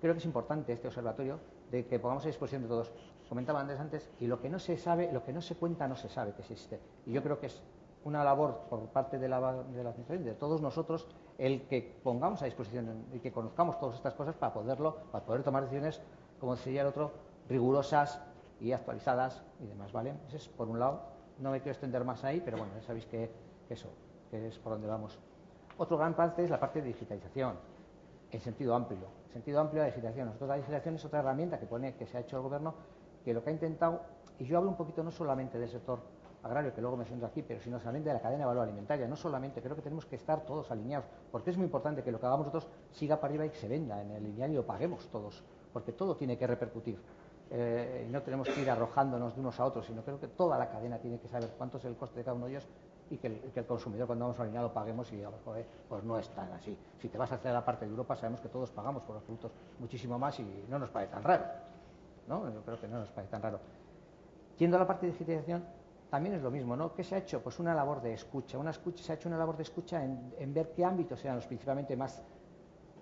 creo que es importante este observatorio, de que pongamos a disposición de todos. Comentaba antes, y lo que no se sabe, lo que no se cuenta, no se sabe que existe. Y yo creo que es una labor por parte de la administración, de todos nosotros, el que pongamos a disposición y que conozcamos todas estas cosas para poder tomar decisiones, como decía el otro, rigurosas y actualizadas y demás, ¿vale? Ese es por un lado. No me quiero extender más ahí, pero bueno, ya sabéis que es por donde vamos. Otro gran parte es la parte de digitalización, en sentido amplio. En sentido amplio de digitalización. Nosotros la digitalización es otra herramienta que se ha hecho el Gobierno, que lo que ha intentado, y yo hablo un poquito no solamente del sector agrario, que luego me siento aquí, pero sino también de la cadena de valor alimentaria. No solamente, creo que tenemos que estar todos alineados, porque es muy importante que lo que hagamos nosotros siga para arriba y que se venda en el lineal y lo paguemos todos, porque todo tiene que repercutir. No tenemos que ir arrojándonos de unos a otros, sino creo que toda la cadena tiene que saber cuánto es el coste de cada uno de ellos y que el consumidor cuando vamos a alinear lo paguemos y joder, pues no es tan así. Si te vas hacia la parte de Europa sabemos que todos pagamos por los productos muchísimo más y no nos parece tan raro, ¿no? Yo creo que no nos parece tan raro. Yendo a la parte de digitalización también es lo mismo, ¿no? ¿Qué se ha hecho? Pues una labor de escucha. Se ha hecho una labor de escucha en ver qué ámbitos eran los principalmente más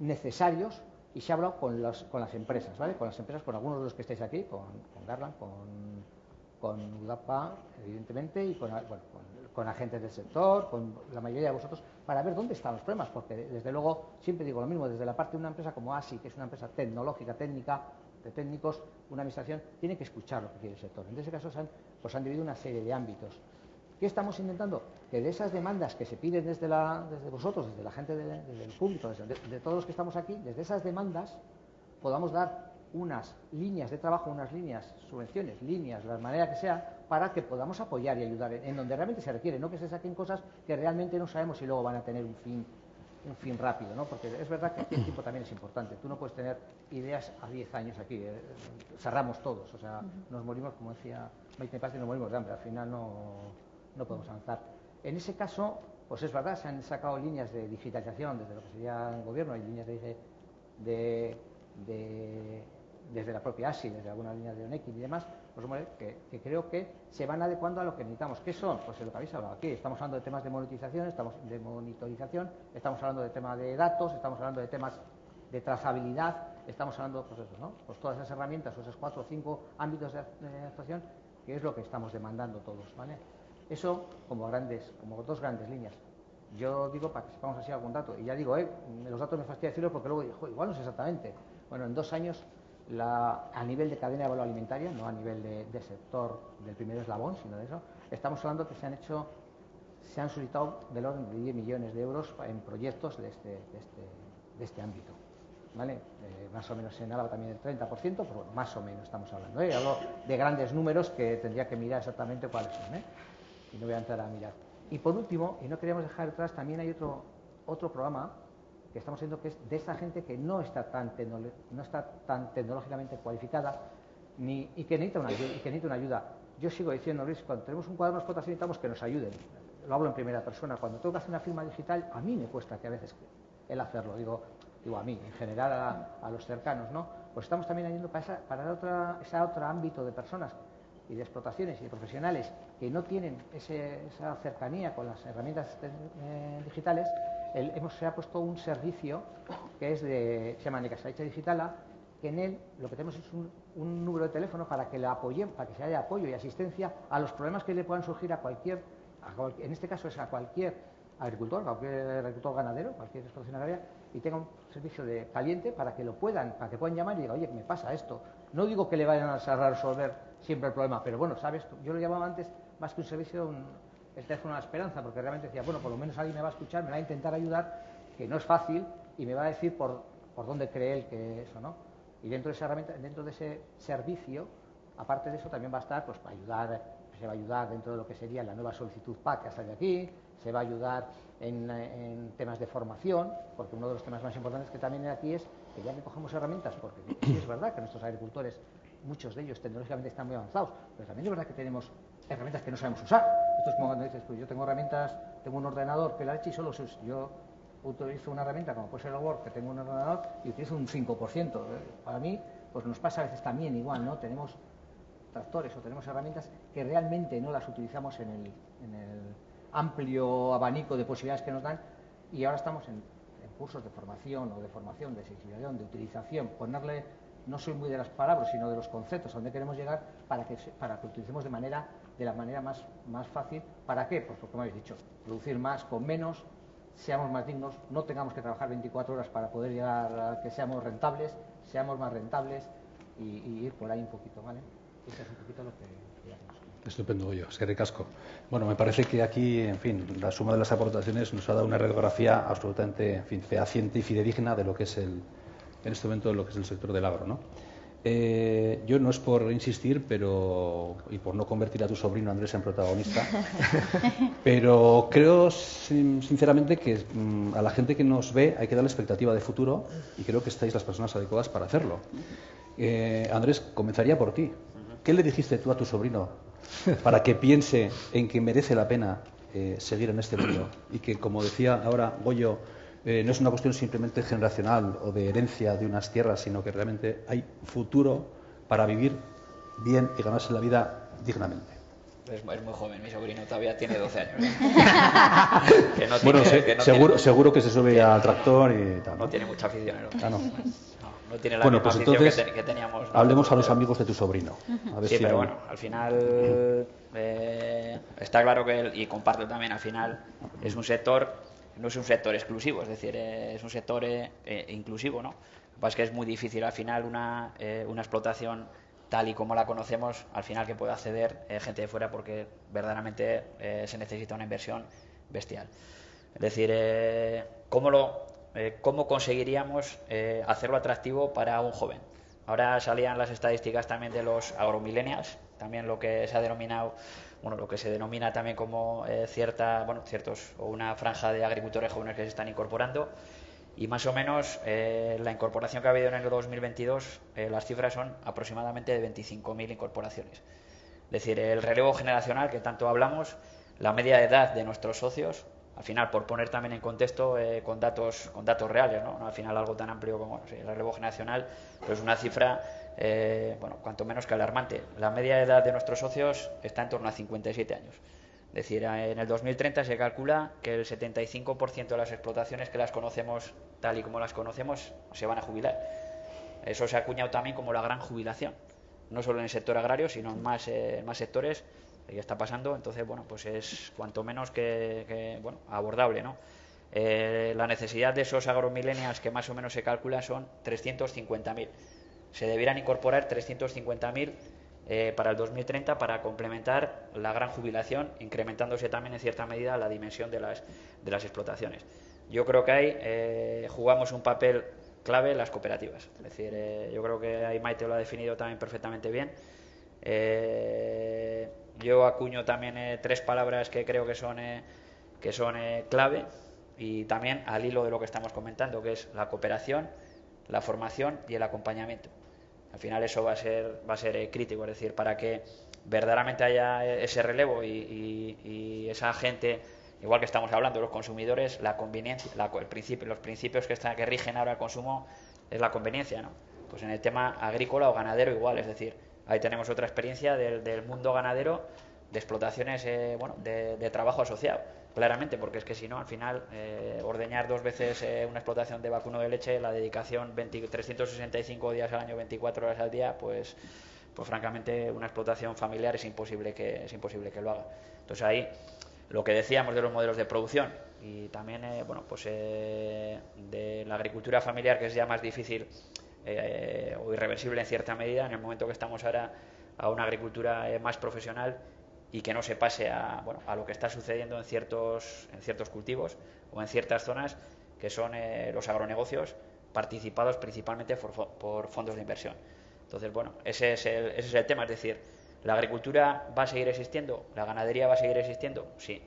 necesarios. Y se ha hablado con las empresas, ¿vale? Con las empresas, con algunos de los que estáis aquí, con Garland, con con UDAPA, evidentemente, y con agentes del sector, con la mayoría de vosotros, para ver dónde están los problemas, porque desde luego, siempre digo lo mismo, desde la parte de una empresa como ASI, que es una empresa tecnológica, técnica, de técnicos, una administración tiene que escuchar lo que quiere el sector. En ese caso han dividido una serie de ámbitos. ¿Qué estamos intentando? Que de esas demandas que se piden desde vosotros, desde la gente del público, de todos los que estamos aquí, desde esas demandas podamos dar unas líneas de trabajo, unas líneas, subvenciones, líneas, de la manera que sea, para que podamos apoyar y ayudar en donde realmente se requiere, no que se saquen cosas que realmente no sabemos si luego van a tener un fin rápido, ¿no? Porque es verdad que aquí el tiempo también es importante. Tú no puedes tener ideas a 10 años aquí, cerramos todos, o sea, nos morimos, como decía Maite Paz, nos morimos de hambre, al final no podemos avanzar. En ese caso, pues es verdad, se han sacado líneas de digitalización desde lo que sería el gobierno, hay líneas desde la propia ASI, desde algunas líneas de ONECI y demás, pues hombre, que creo que se van adecuando a lo que necesitamos. ¿Qué son? Pues lo que habéis hablado aquí. Estamos hablando de temas de monitorización, estamos hablando de temas de datos, estamos hablando de temas de trazabilidad, estamos hablando, pues eso, ¿no? Pues todas esas herramientas, esos 4 o 5 ámbitos de actuación, que es lo que estamos demandando todos, ¿vale? Eso como dos grandes líneas. Yo digo, para que sepamos así algún dato, y ya digo, los datos me fastidia decirlo porque luego digo, igual no es exactamente. Bueno, en 2 años, a nivel de cadena de valor alimentaria, no a nivel de sector del primer eslabón, sino de eso, estamos hablando que se han suscitado del orden de 10 millones de euros en proyectos de este ámbito, ¿vale? Más o menos en Álava también el 30%, pero bueno, más o menos estamos hablando, Hablo de grandes números que tendría que mirar exactamente cuáles son, y no voy a entrar a mirar. Y por último, y no queríamos dejar atrás, también hay otro programa que estamos viendo, que es de esa gente que no está tan tecnológicamente cualificada y que necesita una ayuda. Yo sigo diciendo, Luis, cuando tenemos un cuaderno de explotación necesitamos que nos ayuden. Lo hablo en primera persona. Cuando tengo que hacer una firma digital, a mí me cuesta que a veces el hacerlo. Digo a mí, en general a los cercanos, ¿no? Pues estamos también ayudando para ese otro ámbito de personas y de explotaciones y de profesionales que no tienen esa cercanía con las herramientas digitales. Se ha puesto un servicio que se llama Nekazaritza Digitala, que en él lo que tenemos es un número de teléfono para que le apoyen, para que se haya apoyo y asistencia a los problemas que le puedan surgir en este caso es a cualquier agricultor ganadero, cualquier explotación agraria, y tenga un servicio de caliente para que puedan llamar y digan, oye, que me pasa esto. No digo que le vayan a resolver siempre el problema, pero bueno, sabes, yo lo llamaba antes más que un servicio, el teléfono de la esperanza, porque realmente decía, bueno, por lo menos alguien me va a escuchar, me va a intentar ayudar, que no es fácil, y me va a decir por dónde cree él que eso, ¿no? Y dentro de esa herramienta, dentro de ese servicio, aparte de eso, también va a estar, pues, para ayudar, se va a ayudar dentro de lo que sería la nueva solicitud PAC que ha salido aquí, se va a ayudar en temas de formación, porque uno de los temas más importantes que también hay aquí es que ya que cogemos herramientas, porque sí es verdad que nuestros agricultores, muchos de ellos tecnológicamente están muy avanzados, pero también es verdad que tenemos herramientas que no sabemos usar. Esto es como cuando dices, pues yo tengo herramientas, tengo un ordenador que la leche y solo yo utilizo una herramienta como puede ser el Word, que tengo un ordenador y utilizo un 5%. Para mí, pues nos pasa a veces también igual, ¿no? Tenemos tractores o tenemos herramientas que realmente no las utilizamos en el amplio abanico de posibilidades que nos dan, y ahora estamos en cursos de formación, de sensibilización, de utilización, no soy muy de las palabras, sino de los conceptos, a donde queremos llegar para que utilicemos de la manera más fácil. ¿Para qué? Pues como habéis dicho, producir más con menos, seamos más dignos, no tengamos que trabajar 24 horas para poder llegar a que seamos más rentables y ir por ahí un poquito, ¿vale? Eso es un poquito lo que hacemos. Estupendo, Goyo, es que ricasco. Bueno, me parece que aquí, en fin, la suma de las aportaciones nos ha dado una radiografía absolutamente, en fin, fehaciente y fidedigna de lo que es en este momento lo que es el sector del agro, ¿no? Yo no es por insistir, y por no convertir a tu sobrino Andrés en protagonista, pero creo sinceramente que a la gente que nos ve hay que darle expectativa de futuro, y creo que estáis las personas adecuadas para hacerlo. Andrés, comenzaría por ti. ¿Qué le dijiste tú a tu sobrino para que piense en que merece la pena seguir en este mundo? Y que, como decía ahora Goyo, no es una cuestión simplemente generacional o de herencia de unas tierras, sino que realmente hay futuro para vivir bien y ganarse la vida dignamente. Es muy joven, mi sobrino todavía tiene 12 años. Que no seguro que se sube al tractor y tal. No tiene mucha afición. No no tiene la Bueno, misma pues afición entonces que teníamos. hablemos a los amigos de tu sobrino. A ver Sí, si pero hay- bueno, al final está claro que, y comparto también, al final es un sector, no es un sector exclusivo, es decir, es un sector inclusivo, ¿no? Lo que pasa es que es muy difícil al final una explotación tal y como la conocemos, al final que pueda acceder gente de fuera, porque verdaderamente se necesita una inversión bestial. Es decir, ¿cómo conseguiríamos hacerlo atractivo para un joven? Ahora salían las estadísticas también de los agromillennials, también lo que se ha denominado, bueno, lo que se denomina también como una franja de agricultores jóvenes que se están incorporando. Y más o menos la incorporación que ha habido en el 2022, las cifras son aproximadamente de 25.000 incorporaciones. Es decir, el relevo generacional que tanto hablamos, la media de edad de nuestros socios, al final, por poner también en contexto con datos reales, ¿no? Al final algo tan amplio como el relevo generacional, pues una cifra, cuanto menos que alarmante. La media de edad de nuestros socios está en torno a 57 años. Es decir, en el 2030 se calcula que el 75% de las explotaciones que las conocemos tal y como las conocemos se van a jubilar. Eso se ha acuñado también como la gran jubilación, no solo en el sector agrario, sino en más sectores. Ya está pasando, entonces, bueno, pues es cuanto menos que abordable, ¿no? La necesidad de esos agromillennials que más o menos se calcula son 350.000. Se debieran incorporar 350.000 para el 2030 para complementar la gran jubilación, incrementándose también en cierta medida la dimensión de las explotaciones. Yo creo que ahí jugamos un papel clave las cooperativas. Es decir, yo creo que ahí Maite lo ha definido también perfectamente bien. Yo acuño también 3 palabras que creo que son clave, y también al hilo de lo que estamos comentando, que es la cooperación, la formación y el acompañamiento. Al final eso va a ser crítico, es decir, para que verdaderamente haya ese relevo y esa gente, igual que estamos hablando de los consumidores, la conveniencia, los principios que rigen ahora el consumo es la conveniencia, ¿no? Pues en el tema agrícola o ganadero igual, es decir, ahí tenemos otra experiencia del mundo ganadero, de explotaciones, de trabajo asociado, claramente, porque es que si no, al final, ordeñar 2 veces una explotación de vacuno de leche, la dedicación 365 días al año, 24 horas al día, pues francamente una explotación familiar es imposible que lo haga. Entonces ahí, lo que decíamos de los modelos de producción y también, de la agricultura familiar, que es ya más difícil o irreversible en cierta medida, en el momento que estamos ahora a una agricultura más profesional, y que no se pase a lo que está sucediendo en ciertos cultivos o en ciertas zonas, que son los agronegocios participados principalmente por fondos de inversión. Entonces, ese es el tema, es decir, ¿la agricultura va a seguir existiendo? ¿La ganadería va a seguir existiendo? Sí.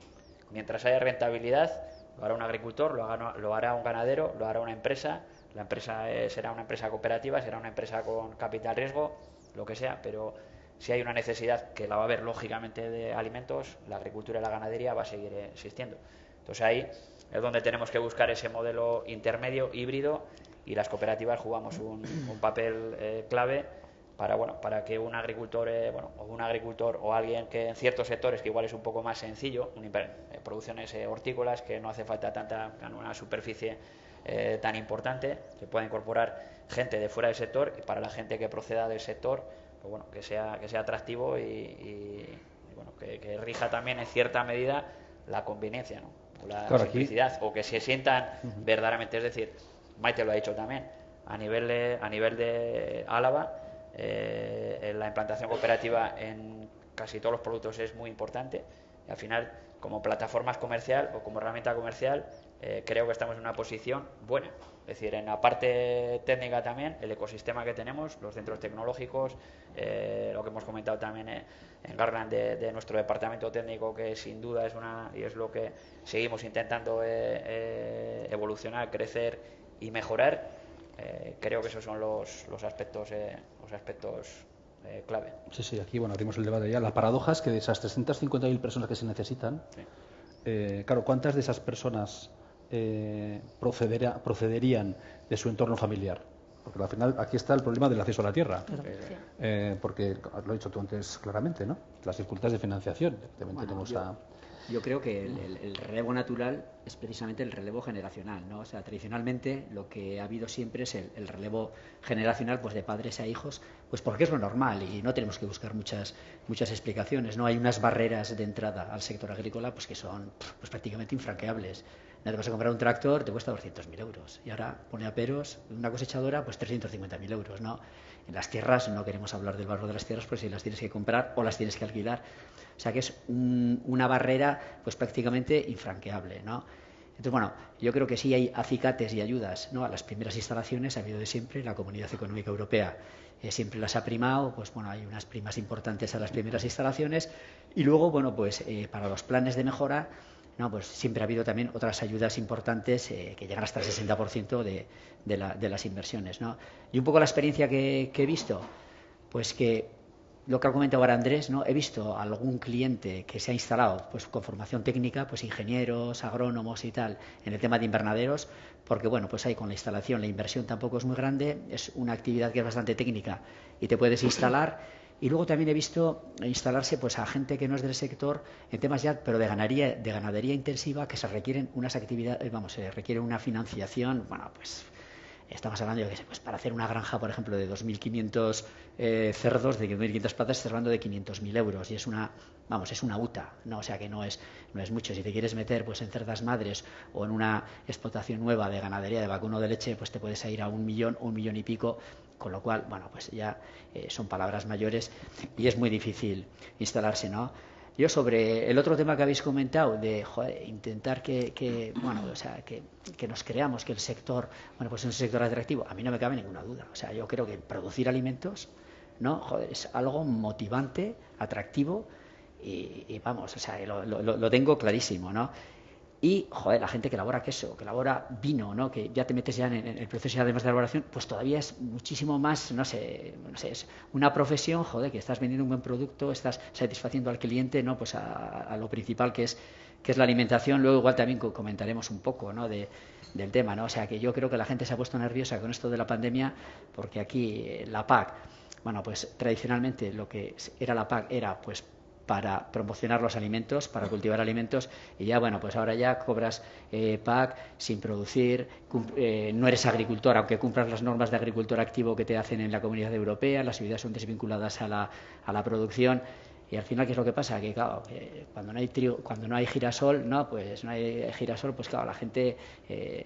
Mientras haya rentabilidad, lo hará un agricultor, lo hará un ganadero, lo hará una empresa. La empresa será una empresa cooperativa, será una empresa con capital riesgo, lo que sea, pero si hay una necesidad, que la va a haber lógicamente, de alimentos, la agricultura y la ganadería va a seguir existiendo. Entonces ahí es donde tenemos que buscar ese modelo intermedio, híbrido, y las cooperativas jugamos un papel clave para que un agricultor o alguien que en ciertos sectores que igual es un poco más sencillo, producciones hortícolas, que no hace falta una superficie tan importante, se pueda incorporar gente de fuera del sector, y para la gente que proceda del sector, pues que sea atractivo y que rija también en cierta medida la conveniencia, ¿no? O la simplicidad, o que se sientan verdaderamente, es decir, Maite lo ha dicho también, a nivel de Álava, la implantación cooperativa en casi todos los productos es muy importante, y al final, como plataforma comercial o como herramienta comercial, creo que estamos en una posición buena. Es decir, en la parte técnica también, el ecosistema que tenemos, los centros tecnológicos, lo que hemos comentado también en Garland de nuestro departamento técnico, que sin duda es lo que seguimos intentando evolucionar, crecer y mejorar. Creo que esos son los aspectos clave. Sí, aquí abrimos el debate ya. La paradoja es que de esas 350.000 personas que se necesitan, claro, ¿cuántas de esas personas procederían de su entorno familiar? Porque al final aquí está el problema del acceso a la tierra. Porque lo has dicho tú antes claramente, ¿no? Las dificultades de financiación. También tenemos Yo creo que el relevo natural es precisamente el relevo generacional, ¿no? O sea, tradicionalmente lo que ha habido siempre es el relevo generacional, pues de padres a hijos, pues porque es lo normal y no tenemos que buscar muchas explicaciones, ¿no? Hay unas barreras de entrada al sector agrícola pues que son pues prácticamente infranqueables. No te vas a comprar un tractor, te cuesta 200.000 euros. Y ahora pone a peros una cosechadora, pues 350.000 euros, ¿no? En las tierras, no queremos hablar del valor de las tierras, pues si las tienes que comprar o las tienes que alquilar. O sea que es una barrera pues prácticamente infranqueable, ¿no? Entonces, bueno, yo creo que sí hay acicates y ayudas, ¿no? A las primeras instalaciones, ha habido de siempre, la Comunidad Económica Europea siempre las ha primado, pues bueno, hay unas primas importantes a las primeras instalaciones y luego, bueno, pues para los planes de mejora, no, pues siempre ha habido también otras ayudas importantes que llegan hasta el 60% de las inversiones, ¿no? Y un poco la experiencia que he visto, pues que lo que ha comentado ahora Andrés, ¿no? He visto algún cliente que se ha instalado pues con formación técnica, pues ingenieros, agrónomos y tal, en el tema de invernaderos, porque bueno, pues ahí con la instalación, la inversión tampoco es muy grande, es una actividad que es bastante técnica y te puedes instalar. Y luego también he visto instalarse pues a gente que no es del sector en temas ya, pero de ganadería intensiva, que se requieren unas actividades, se requiere una financiación, bueno, pues estamos hablando de que pues para hacer una granja, por ejemplo, de 2.500 cerdos, de 2.500 plazas, estás hablando de 500.000 euros y es una UTA, ¿no? O sea que no es mucho. Si te quieres meter pues en cerdas madres o en una explotación nueva de ganadería de vacuno de leche, pues te puedes ir a 1 millón o 1 millón y pico, con lo cual, bueno, pues ya son palabras mayores y es muy difícil instalarse, ¿no? Yo sobre el otro tema que habéis comentado de intentar que nos creamos que el sector, bueno, pues es un sector atractivo, a mí no me cabe ninguna duda. O sea, yo creo que producir alimentos, ¿no? Es algo motivante, atractivo y vamos, o sea, lo tengo clarísimo, ¿no? Y, la gente que elabora queso, que elabora vino, ¿no? Que ya te metes ya en el proceso además de elaboración, pues todavía es muchísimo más, no sé, es una profesión, que estás vendiendo un buen producto, estás satisfaciendo al cliente, ¿no? Pues a lo principal que es la alimentación. Luego igual también comentaremos un poco, ¿no? Del tema, ¿no? O sea, que yo creo que la gente se ha puesto nerviosa con esto de la pandemia, porque aquí la PAC, bueno, pues tradicionalmente lo que era la PAC era, pues, para promocionar los alimentos, para cultivar alimentos, y ya, bueno, pues ahora ya cobras PAC sin producir, no eres agricultor, aunque cumplas las normas de agricultor activo que te hacen en la Comunidad Europea, las ayudas son desvinculadas a la producción. Y al final, ¿qué es lo que pasa? Que claro, cuando no hay girasol, no, pues no hay girasol, pues claro, la gente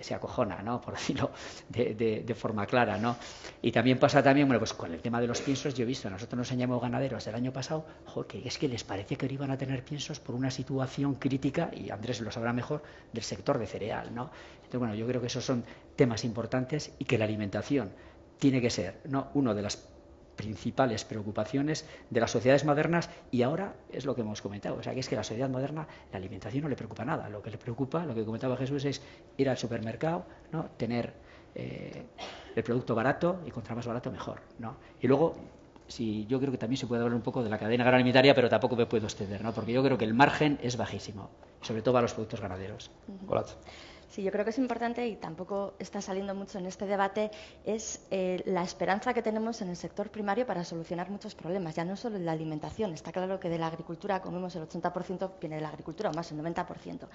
se acojona, ¿no? Por decirlo de forma clara, ¿no? Y también pasa bueno, pues con el tema de los piensos, yo he visto, nosotros nos enseñamos ganaderos el año pasado, que es que les parecía que iban a tener piensos por una situación crítica, y Andrés lo sabrá mejor, del sector de cereal, ¿no? Entonces, bueno, yo creo que esos son temas importantes y que la alimentación tiene que ser, ¿no?, uno de las principales preocupaciones de las sociedades modernas, y ahora es lo que hemos comentado, o sea, que es que a la sociedad moderna la alimentación no le preocupa nada, lo que le preocupa, lo que comentaba Jesús, es ir al supermercado, ¿no?, tener el producto barato, y contra más barato mejor, ¿no? Y luego, yo creo que también se puede hablar un poco de la cadena agroalimentaria, pero tampoco me puedo extender, ¿no?, porque yo creo que el margen es bajísimo, sobre todo a los productos ganaderos. Sí, yo creo que es importante, y tampoco está saliendo mucho en este debate, es la esperanza que tenemos en el sector primario para solucionar muchos problemas, ya no solo en la alimentación. Está claro que de la agricultura, como vemos, el 80% viene de la agricultura, o más, el 90%.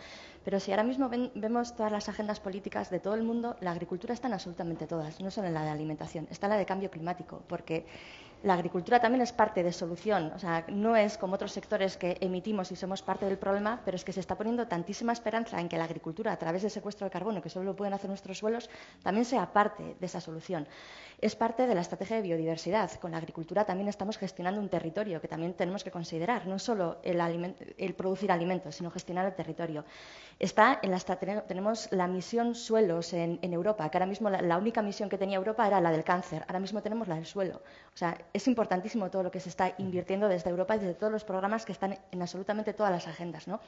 Pero si ahora mismo vemos todas las agendas políticas de todo el mundo, la agricultura está en absolutamente todas, no solo en la de alimentación, está en la de cambio climático, porque la agricultura también es parte de solución. O sea, no es como otros sectores que emitimos y somos parte del problema, pero es que se está poniendo tantísima esperanza en que la agricultura, a través del secuestro de carbono, que solo lo pueden hacer nuestros suelos, también sea parte de esa solución. Es parte de la estrategia de biodiversidad. Con la agricultura también estamos gestionando un territorio que también tenemos que considerar, no solo el producir alimentos, sino gestionar el territorio. Tenemos la misión suelos en Europa, que ahora mismo la única misión que tenía Europa era la del cáncer, ahora mismo tenemos la del suelo. O sea, es importantísimo todo lo que se está invirtiendo desde Europa y desde todos los programas que están en absolutamente todas las agendas, ¿no?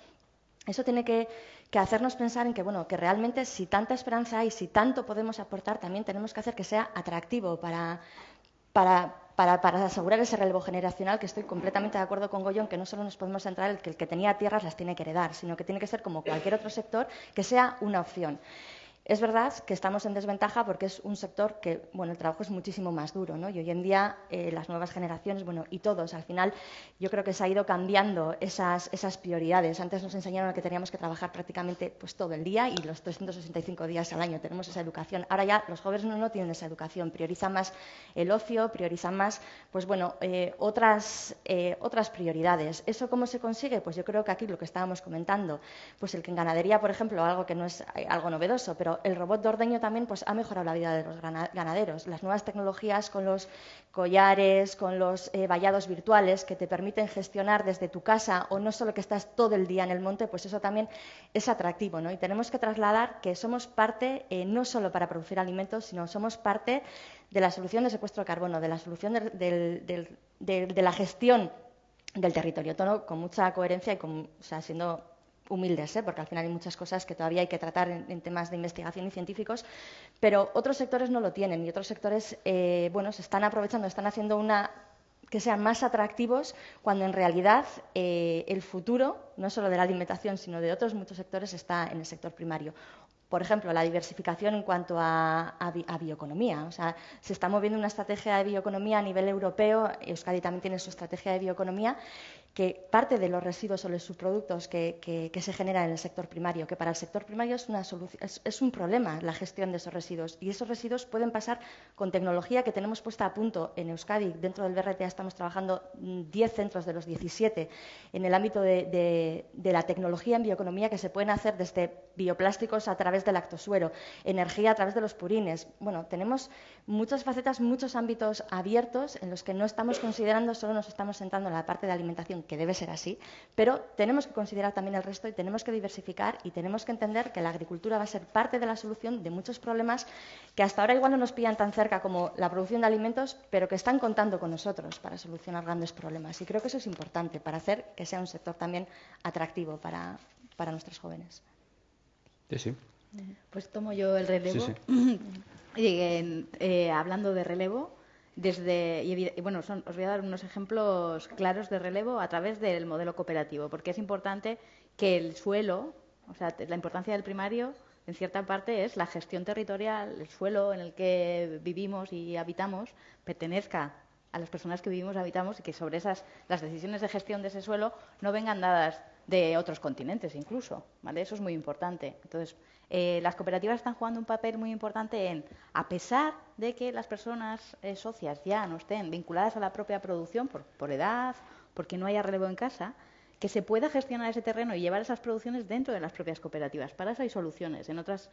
Eso tiene que hacernos pensar en que, bueno, que realmente si tanta esperanza hay, si tanto podemos aportar, también tenemos que hacer que sea atractivo para asegurar ese relevo generacional, que estoy completamente de acuerdo con Goyo en que no solo nos podemos centrar en que el que tenía tierras las tiene que heredar, sino que tiene que ser como cualquier otro sector, que sea una opción. Es verdad que estamos en desventaja porque es un sector que, bueno, el trabajo es muchísimo más duro, ¿no? Y hoy en día las nuevas generaciones, bueno, y todos, al final, yo creo que se ha ido cambiando esas prioridades. Antes nos enseñaron que teníamos que trabajar prácticamente pues todo el día y los 365 días al año. Tenemos esa educación. Ahora ya los jóvenes no tienen esa educación. Priorizan más el ocio, priorizan más, pues bueno, otras prioridades. ¿Eso cómo se consigue? Pues yo creo que aquí lo que estábamos comentando, pues el que en ganadería, por ejemplo, algo que no es algo novedoso, pero el robot de ordeño también pues ha mejorado la vida de los ganaderos. Las nuevas tecnologías con los collares, con los vallados virtuales que te permiten gestionar desde tu casa o no solo que estás todo el día en el monte, pues eso también es atractivo, ¿no? Y tenemos que trasladar que somos parte, no solo para producir alimentos, sino somos parte de la solución de secuestro de carbono, de la solución de la gestión del territorio, todo con mucha coherencia y siendo humildes, porque al final hay muchas cosas que todavía hay que tratar en temas de investigación y científicos, pero otros sectores no lo tienen y otros sectores, se están aprovechando, están haciendo que sean más atractivos cuando en realidad el futuro, no solo de la alimentación, sino de otros muchos sectores, está en el sector primario. Por ejemplo, la diversificación en cuanto a bioeconomía. O sea, se está moviendo una estrategia de bioeconomía a nivel europeo. Euskadi también tiene su estrategia de bioeconomía, que parte de los residuos o los subproductos que se generan en el sector primario, que para el sector primario es un problema la gestión de esos residuos. Y esos residuos pueden pasar con tecnología que tenemos puesta a punto en Euskadi. Dentro del BRTA estamos trabajando 10 centros de los 17 en el ámbito de la tecnología en bioeconomía que se pueden hacer desde bioplásticos a través del lactosuero, energía a través de los purines. Bueno, tenemos muchas facetas, muchos ámbitos abiertos en los que no estamos considerando, solo nos estamos centrando en la parte de alimentación, que debe ser así, pero tenemos que considerar también el resto y tenemos que diversificar y tenemos que entender que la agricultura va a ser parte de la solución de muchos problemas que hasta ahora igual no nos pillan tan cerca como la producción de alimentos, pero que están contando con nosotros para solucionar grandes problemas. Y creo que eso es importante para hacer que sea un sector también atractivo para nuestros jóvenes. Sí. Pues tomo yo el relevo. Hablando de relevo, os voy a dar unos ejemplos claros de relevo a través del modelo cooperativo, porque es importante que el suelo, o sea, la importancia del primario, en cierta parte, es la gestión territorial, el suelo en el que vivimos y habitamos, pertenezca a las personas que vivimos y habitamos y que sobre las decisiones de gestión de ese suelo no vengan dadas de otros continentes incluso, ¿vale? Eso es muy importante. Entonces, las cooperativas están jugando un papel muy importante a pesar de que las personas socias ya no estén vinculadas a la propia producción por edad, porque no haya relevo en casa, que se pueda gestionar ese terreno y llevar esas producciones dentro de las propias cooperativas. Para eso hay soluciones. En otras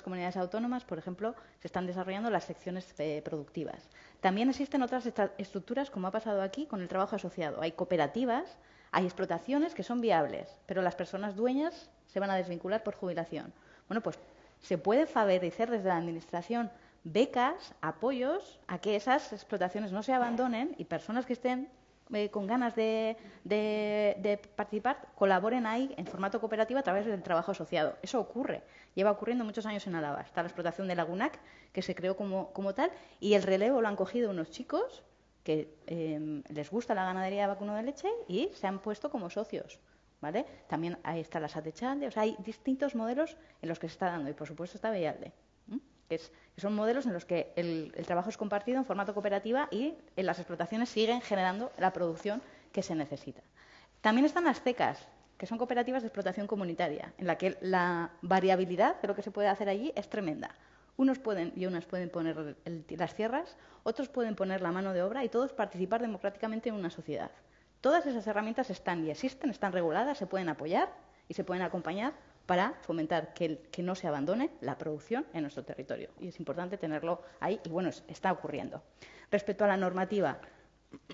comunidades autónomas, por ejemplo, se están desarrollando las secciones productivas. También existen otras estructuras, como ha pasado aquí, con el trabajo asociado. Hay cooperativas, hay explotaciones que son viables, pero las personas dueñas se van a desvincular por jubilación. Bueno, pues se puede favorecer desde la Administración becas, apoyos a que esas explotaciones no se abandonen y personas que estén con ganas de participar colaboren ahí en formato cooperativo a través del trabajo asociado. Eso ocurre, lleva ocurriendo muchos años en Álava. Está la explotación de Lagunac, que se creó como tal, y el relevo lo han cogido unos chicos que les gusta la ganadería vacuno de leche y se han puesto como socios, ¿vale? También ahí está la Satechalde, o sea, hay distintos modelos en los que se está dando, y por supuesto está Bellalde. Que son modelos en los que el trabajo es compartido en formato cooperativa y en las explotaciones siguen generando la producción que se necesita. También están las CECAS, que son cooperativas de explotación comunitaria, en la que la variabilidad de lo que se puede hacer allí es tremenda. Unos pueden y unas pueden poner las tierras, otros pueden poner la mano de obra y todos participar democráticamente en una sociedad. Todas esas herramientas están y existen, están reguladas, se pueden apoyar y se pueden acompañar para fomentar que no se abandone la producción en nuestro territorio. Y es importante tenerlo ahí y, bueno, está ocurriendo. Respecto a la normativa,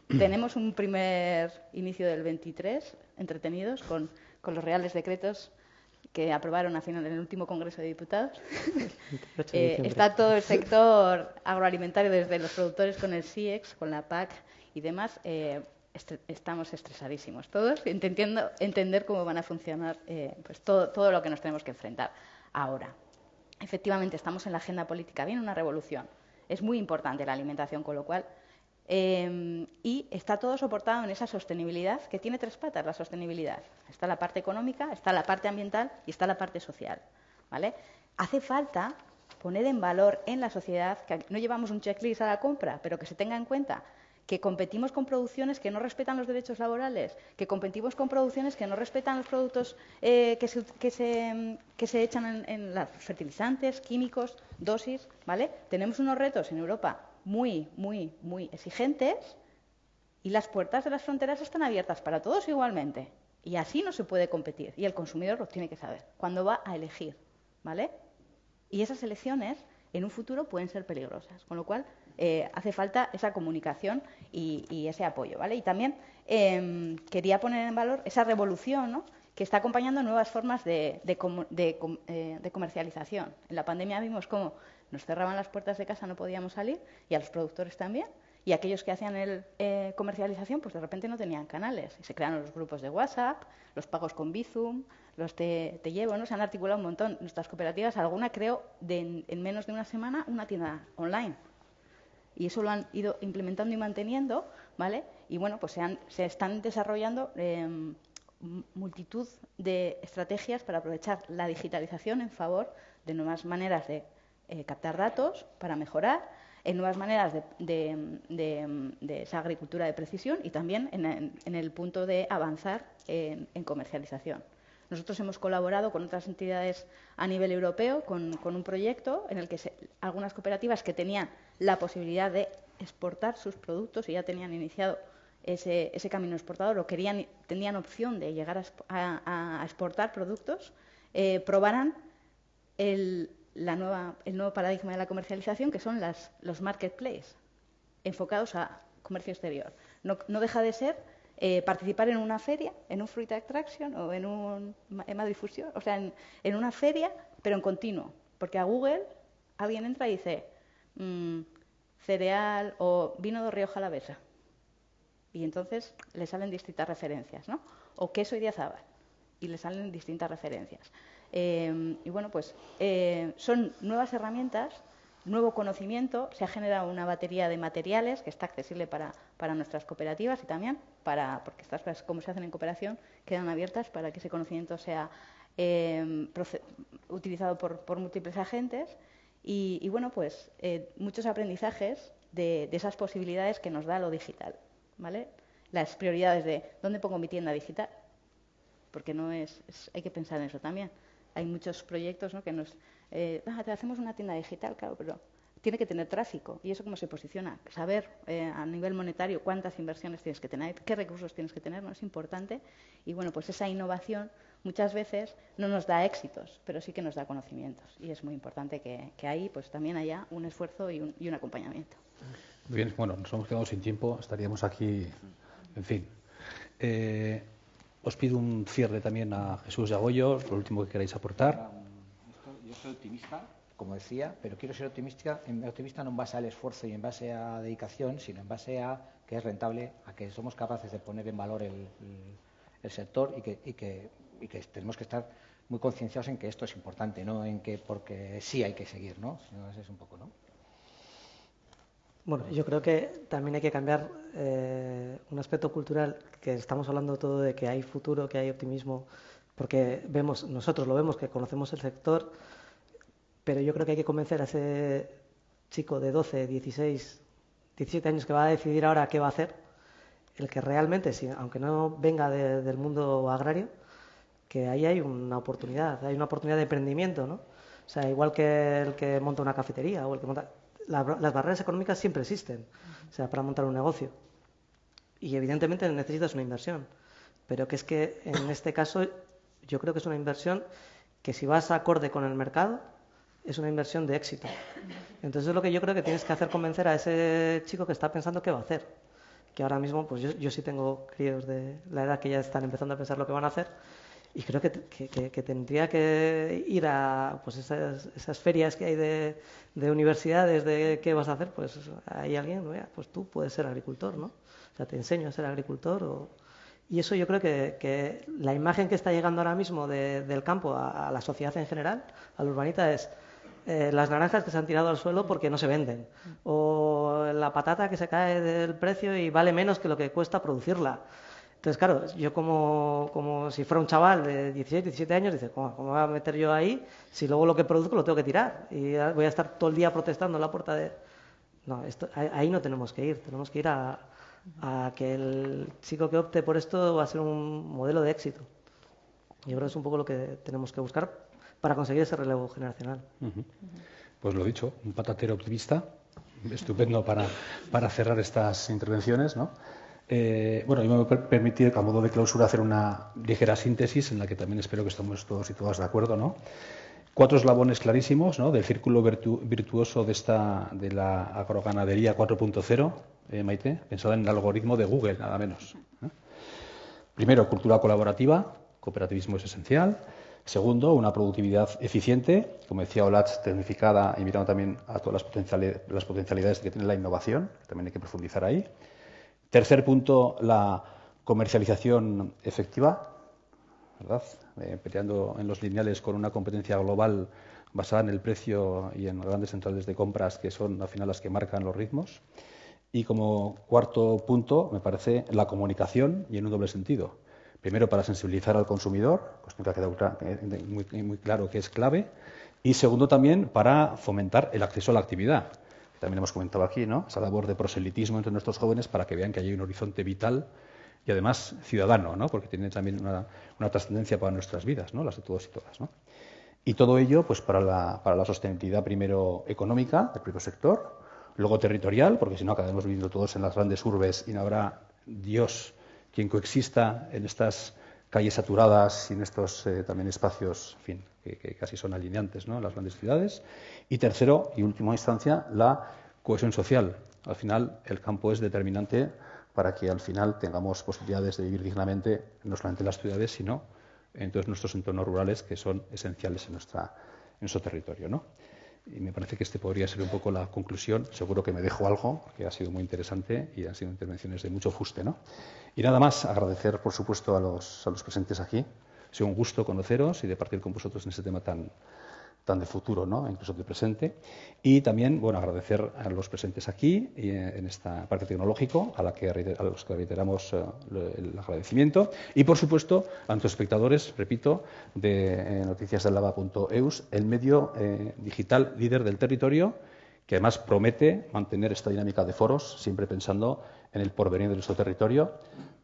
tenemos un primer inicio del 23, entretenidos, con los reales decretos que aprobaron al final en el último Congreso de Diputados. Está todo el sector agroalimentario, desde los productores con el SIEX, con la PAC y demás. Estamos estresadísimos todos, intentando entender cómo van a funcionar pues todo lo que nos tenemos que enfrentar ahora. Efectivamente, estamos en la agenda política, viene una revolución. Es muy importante la alimentación, con lo cual... y está todo soportado en esa sostenibilidad, que tiene tres patas, la sostenibilidad. Está la parte económica, está la parte ambiental y está la parte social, ¿vale? hace falta poner en valor en la sociedad, que no llevamos un checklist a la compra, pero que se tenga en cuenta que competimos con producciones que no respetan los derechos laborales, que competimos con producciones que no respetan los productos que se echan en los fertilizantes, químicos, dosis, ¿vale? Tenemos unos retos en Europa muy, muy, muy exigentes y las puertas de las fronteras están abiertas para todos igualmente. Y así no se puede competir. Y el consumidor lo tiene que saber cuando va a elegir, ¿vale? Y esas elecciones en un futuro pueden ser peligrosas, con lo cual hace falta esa comunicación y ese apoyo, ¿vale? Y también quería poner en valor esa revolución, ¿no?, que está acompañando nuevas formas de comercialización. En la pandemia vimos cómo nos cerraban las puertas de casa, no podíamos salir, y a los productores también. Y aquellos que hacían comercialización, pues de repente no tenían canales. Y se crearon los grupos de WhatsApp, los pagos con Bizum, los te llevo, ¿no? Se han articulado un montón. Nuestras cooperativas, alguna creó en menos de una semana una tienda online. Y eso lo han ido implementando y manteniendo, ¿vale? Y bueno, pues se están desarrollando multitud de estrategias para aprovechar la digitalización en favor de nuevas maneras de captar datos para mejorar, en nuevas maneras de esa agricultura de precisión y también en el punto de avanzar en comercialización. Nosotros hemos colaborado con otras entidades a nivel europeo con un proyecto en el que algunas cooperativas que tenían la posibilidad de exportar sus productos y ya tenían iniciado ese camino exportador o tenían opción de llegar a exportar productos, probaran el nuevo paradigma de la comercialización, que son los marketplaces, enfocados a comercio exterior. No deja de ser participar en una feria, en un Fruit Attraction o en Madrid Fusion, o sea, en una feria, pero en continuo. Porque a Google alguien entra y dice cereal o vino de Rioja Alavesa. Y entonces le salen distintas referencias, ¿no? O queso Idiazábal, y le salen distintas referencias. Y bueno, pues son nuevas herramientas, nuevo conocimiento, se ha generado una batería de materiales que está accesible para nuestras cooperativas y también porque estas cosas, como se hacen en cooperación, quedan abiertas para que ese conocimiento sea utilizado por múltiples agentes y bueno, pues muchos aprendizajes de esas posibilidades que nos da lo digital, ¿vale? Las prioridades de ¿dónde pongo mi tienda digital? Porque hay que pensar en eso también. Hay muchos proyectos, ¿no?, que te hacemos una tienda digital, claro, pero tiene que tener tráfico. ¿Y eso cómo se posiciona? Saber a nivel monetario cuántas inversiones tienes que tener, qué recursos tienes que tener, ¿no? Es importante. Y bueno, pues esa innovación muchas veces no nos da éxitos, pero sí que nos da conocimientos. Y es muy importante que ahí pues también haya un esfuerzo y un acompañamiento. Muy bien, bueno, nos hemos quedado sin tiempo, estaríamos aquí, en fin. Os pido un cierre también a Jesús y a Goyo, lo último que queráis aportar. Yo soy optimista, como decía, pero quiero ser optimista no en base al esfuerzo y en base a dedicación, sino en base a que es rentable, a que somos capaces de poner en valor el sector y que tenemos que estar muy concienciados en que esto es importante, no en que porque sí hay que seguir, ¿no? Sino ese es un poco, ¿no? Bueno, yo creo que también hay que cambiar un aspecto cultural, que estamos hablando todo de que hay futuro, que hay optimismo, porque nosotros lo vemos, que conocemos el sector, pero yo creo que hay que convencer a ese chico de 12, 16, 17 años que va a decidir ahora qué va a hacer, el que realmente, aunque no venga del mundo agrario, que ahí hay una oportunidad de emprendimiento, ¿no? O sea, igual que el que monta una cafetería o el que monta... Las barreras económicas siempre existen, o sea, para montar un negocio. Y evidentemente necesitas una inversión. Pero que es que en este caso yo creo que es una inversión que si vas acorde con el mercado, es una inversión de éxito. Entonces es lo que yo creo que tienes que hacer, convencer a ese chico que está pensando qué va a hacer. Que ahora mismo, pues yo sí tengo críos de la edad que ya están empezando a pensar lo que van a hacer. Y creo que tendría que ir a pues esas ferias que hay de universidades de qué vas a hacer, pues hay alguien, pues tú puedes ser agricultor, ¿no? O sea, te enseño a ser agricultor. Y eso yo creo que la imagen que está llegando ahora mismo del campo a la sociedad en general, al urbanita, es las naranjas que se han tirado al suelo porque no se venden, o la patata que se cae del precio y vale menos que lo que cuesta producirla. Entonces, claro, yo como si fuera un chaval de 16, 17 años, dice, ¿cómo me voy a meter yo ahí si luego lo que produzco lo tengo que tirar? Y voy a estar todo el día protestando en la puerta de... No, ahí no tenemos que ir a que el chico que opte por esto va a ser un modelo de éxito. Yo creo que es un poco lo que tenemos que buscar para conseguir ese relevo generacional. Pues lo dicho, un patatero optimista, estupendo para cerrar estas intervenciones, ¿no? Bueno, yo me voy a permitir, a modo de clausura, hacer una ligera síntesis en la que también espero que estemos todos y todas de acuerdo, ¿no? 4 eslabones clarísimos, ¿no?, del círculo virtuoso de la agroganadería 4.0, Maite, pensada en el algoritmo de Google, nada menos. Primero, cultura colaborativa, cooperativismo es esencial. Segundo, una productividad eficiente, como decía Olatz, tecnificada y mirando también a todas las potencialidades que tiene la innovación, que también hay que profundizar ahí. Tercer punto, la comercialización efectiva, ¿verdad? Peleando en los lineales con una competencia global basada en el precio y en grandes centrales de compras que son al final las que marcan los ritmos. Y como cuarto punto, me parece la comunicación y en un doble sentido. Primero, para sensibilizar al consumidor, cuestión que ha quedado muy claro que es clave. Y segundo, también para fomentar el acceso a la actividad. También hemos comentado aquí, ¿no?, esa labor de proselitismo entre nuestros jóvenes para que vean que hay un horizonte vital y además ciudadano, ¿no?, porque tiene también una trascendencia para nuestras vidas, ¿no?, las de todos y todas, ¿no? Y todo ello, pues, para la sostenibilidad primero económica del propio sector, luego territorial, porque si no acabamos viviendo todos en las grandes urbes y no habrá Dios quien coexista en estas calles saturadas y en estos también espacios, en fin, que casi son alineantes, ¿no?, en las grandes ciudades. Y tercero y última instancia, la cohesión social. Al final, el campo es determinante para que al final tengamos posibilidades de vivir dignamente, no solamente en las ciudades, sino en todos nuestros entornos rurales que son esenciales en nuestro territorio, ¿no? Y me parece que podría ser un poco la conclusión. Seguro que me dejo algo, porque ha sido muy interesante y han sido intervenciones de mucho fuste, ¿no? Y nada más, agradecer, por supuesto, a los presentes aquí. Ha sido un gusto conoceros y de partir con vosotros en este tema tan de futuro, ¿no?, incluso de presente. Y también, bueno, agradecer a los presentes aquí y en esta parte tecnológico, a los que reiteramos el agradecimiento. Y, por supuesto, a nuestros espectadores, repito, de noticiasdealaba.eus, el medio digital líder del territorio, que además promete mantener esta dinámica de foros, siempre pensando en el porvenir de nuestro territorio,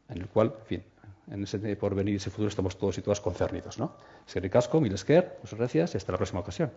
en el cual, en fin, en ese porvenir y ese futuro estamos todos y todas concernidos, ¿no? Eskerrik asko, mil esker, muchas gracias y hasta la próxima ocasión.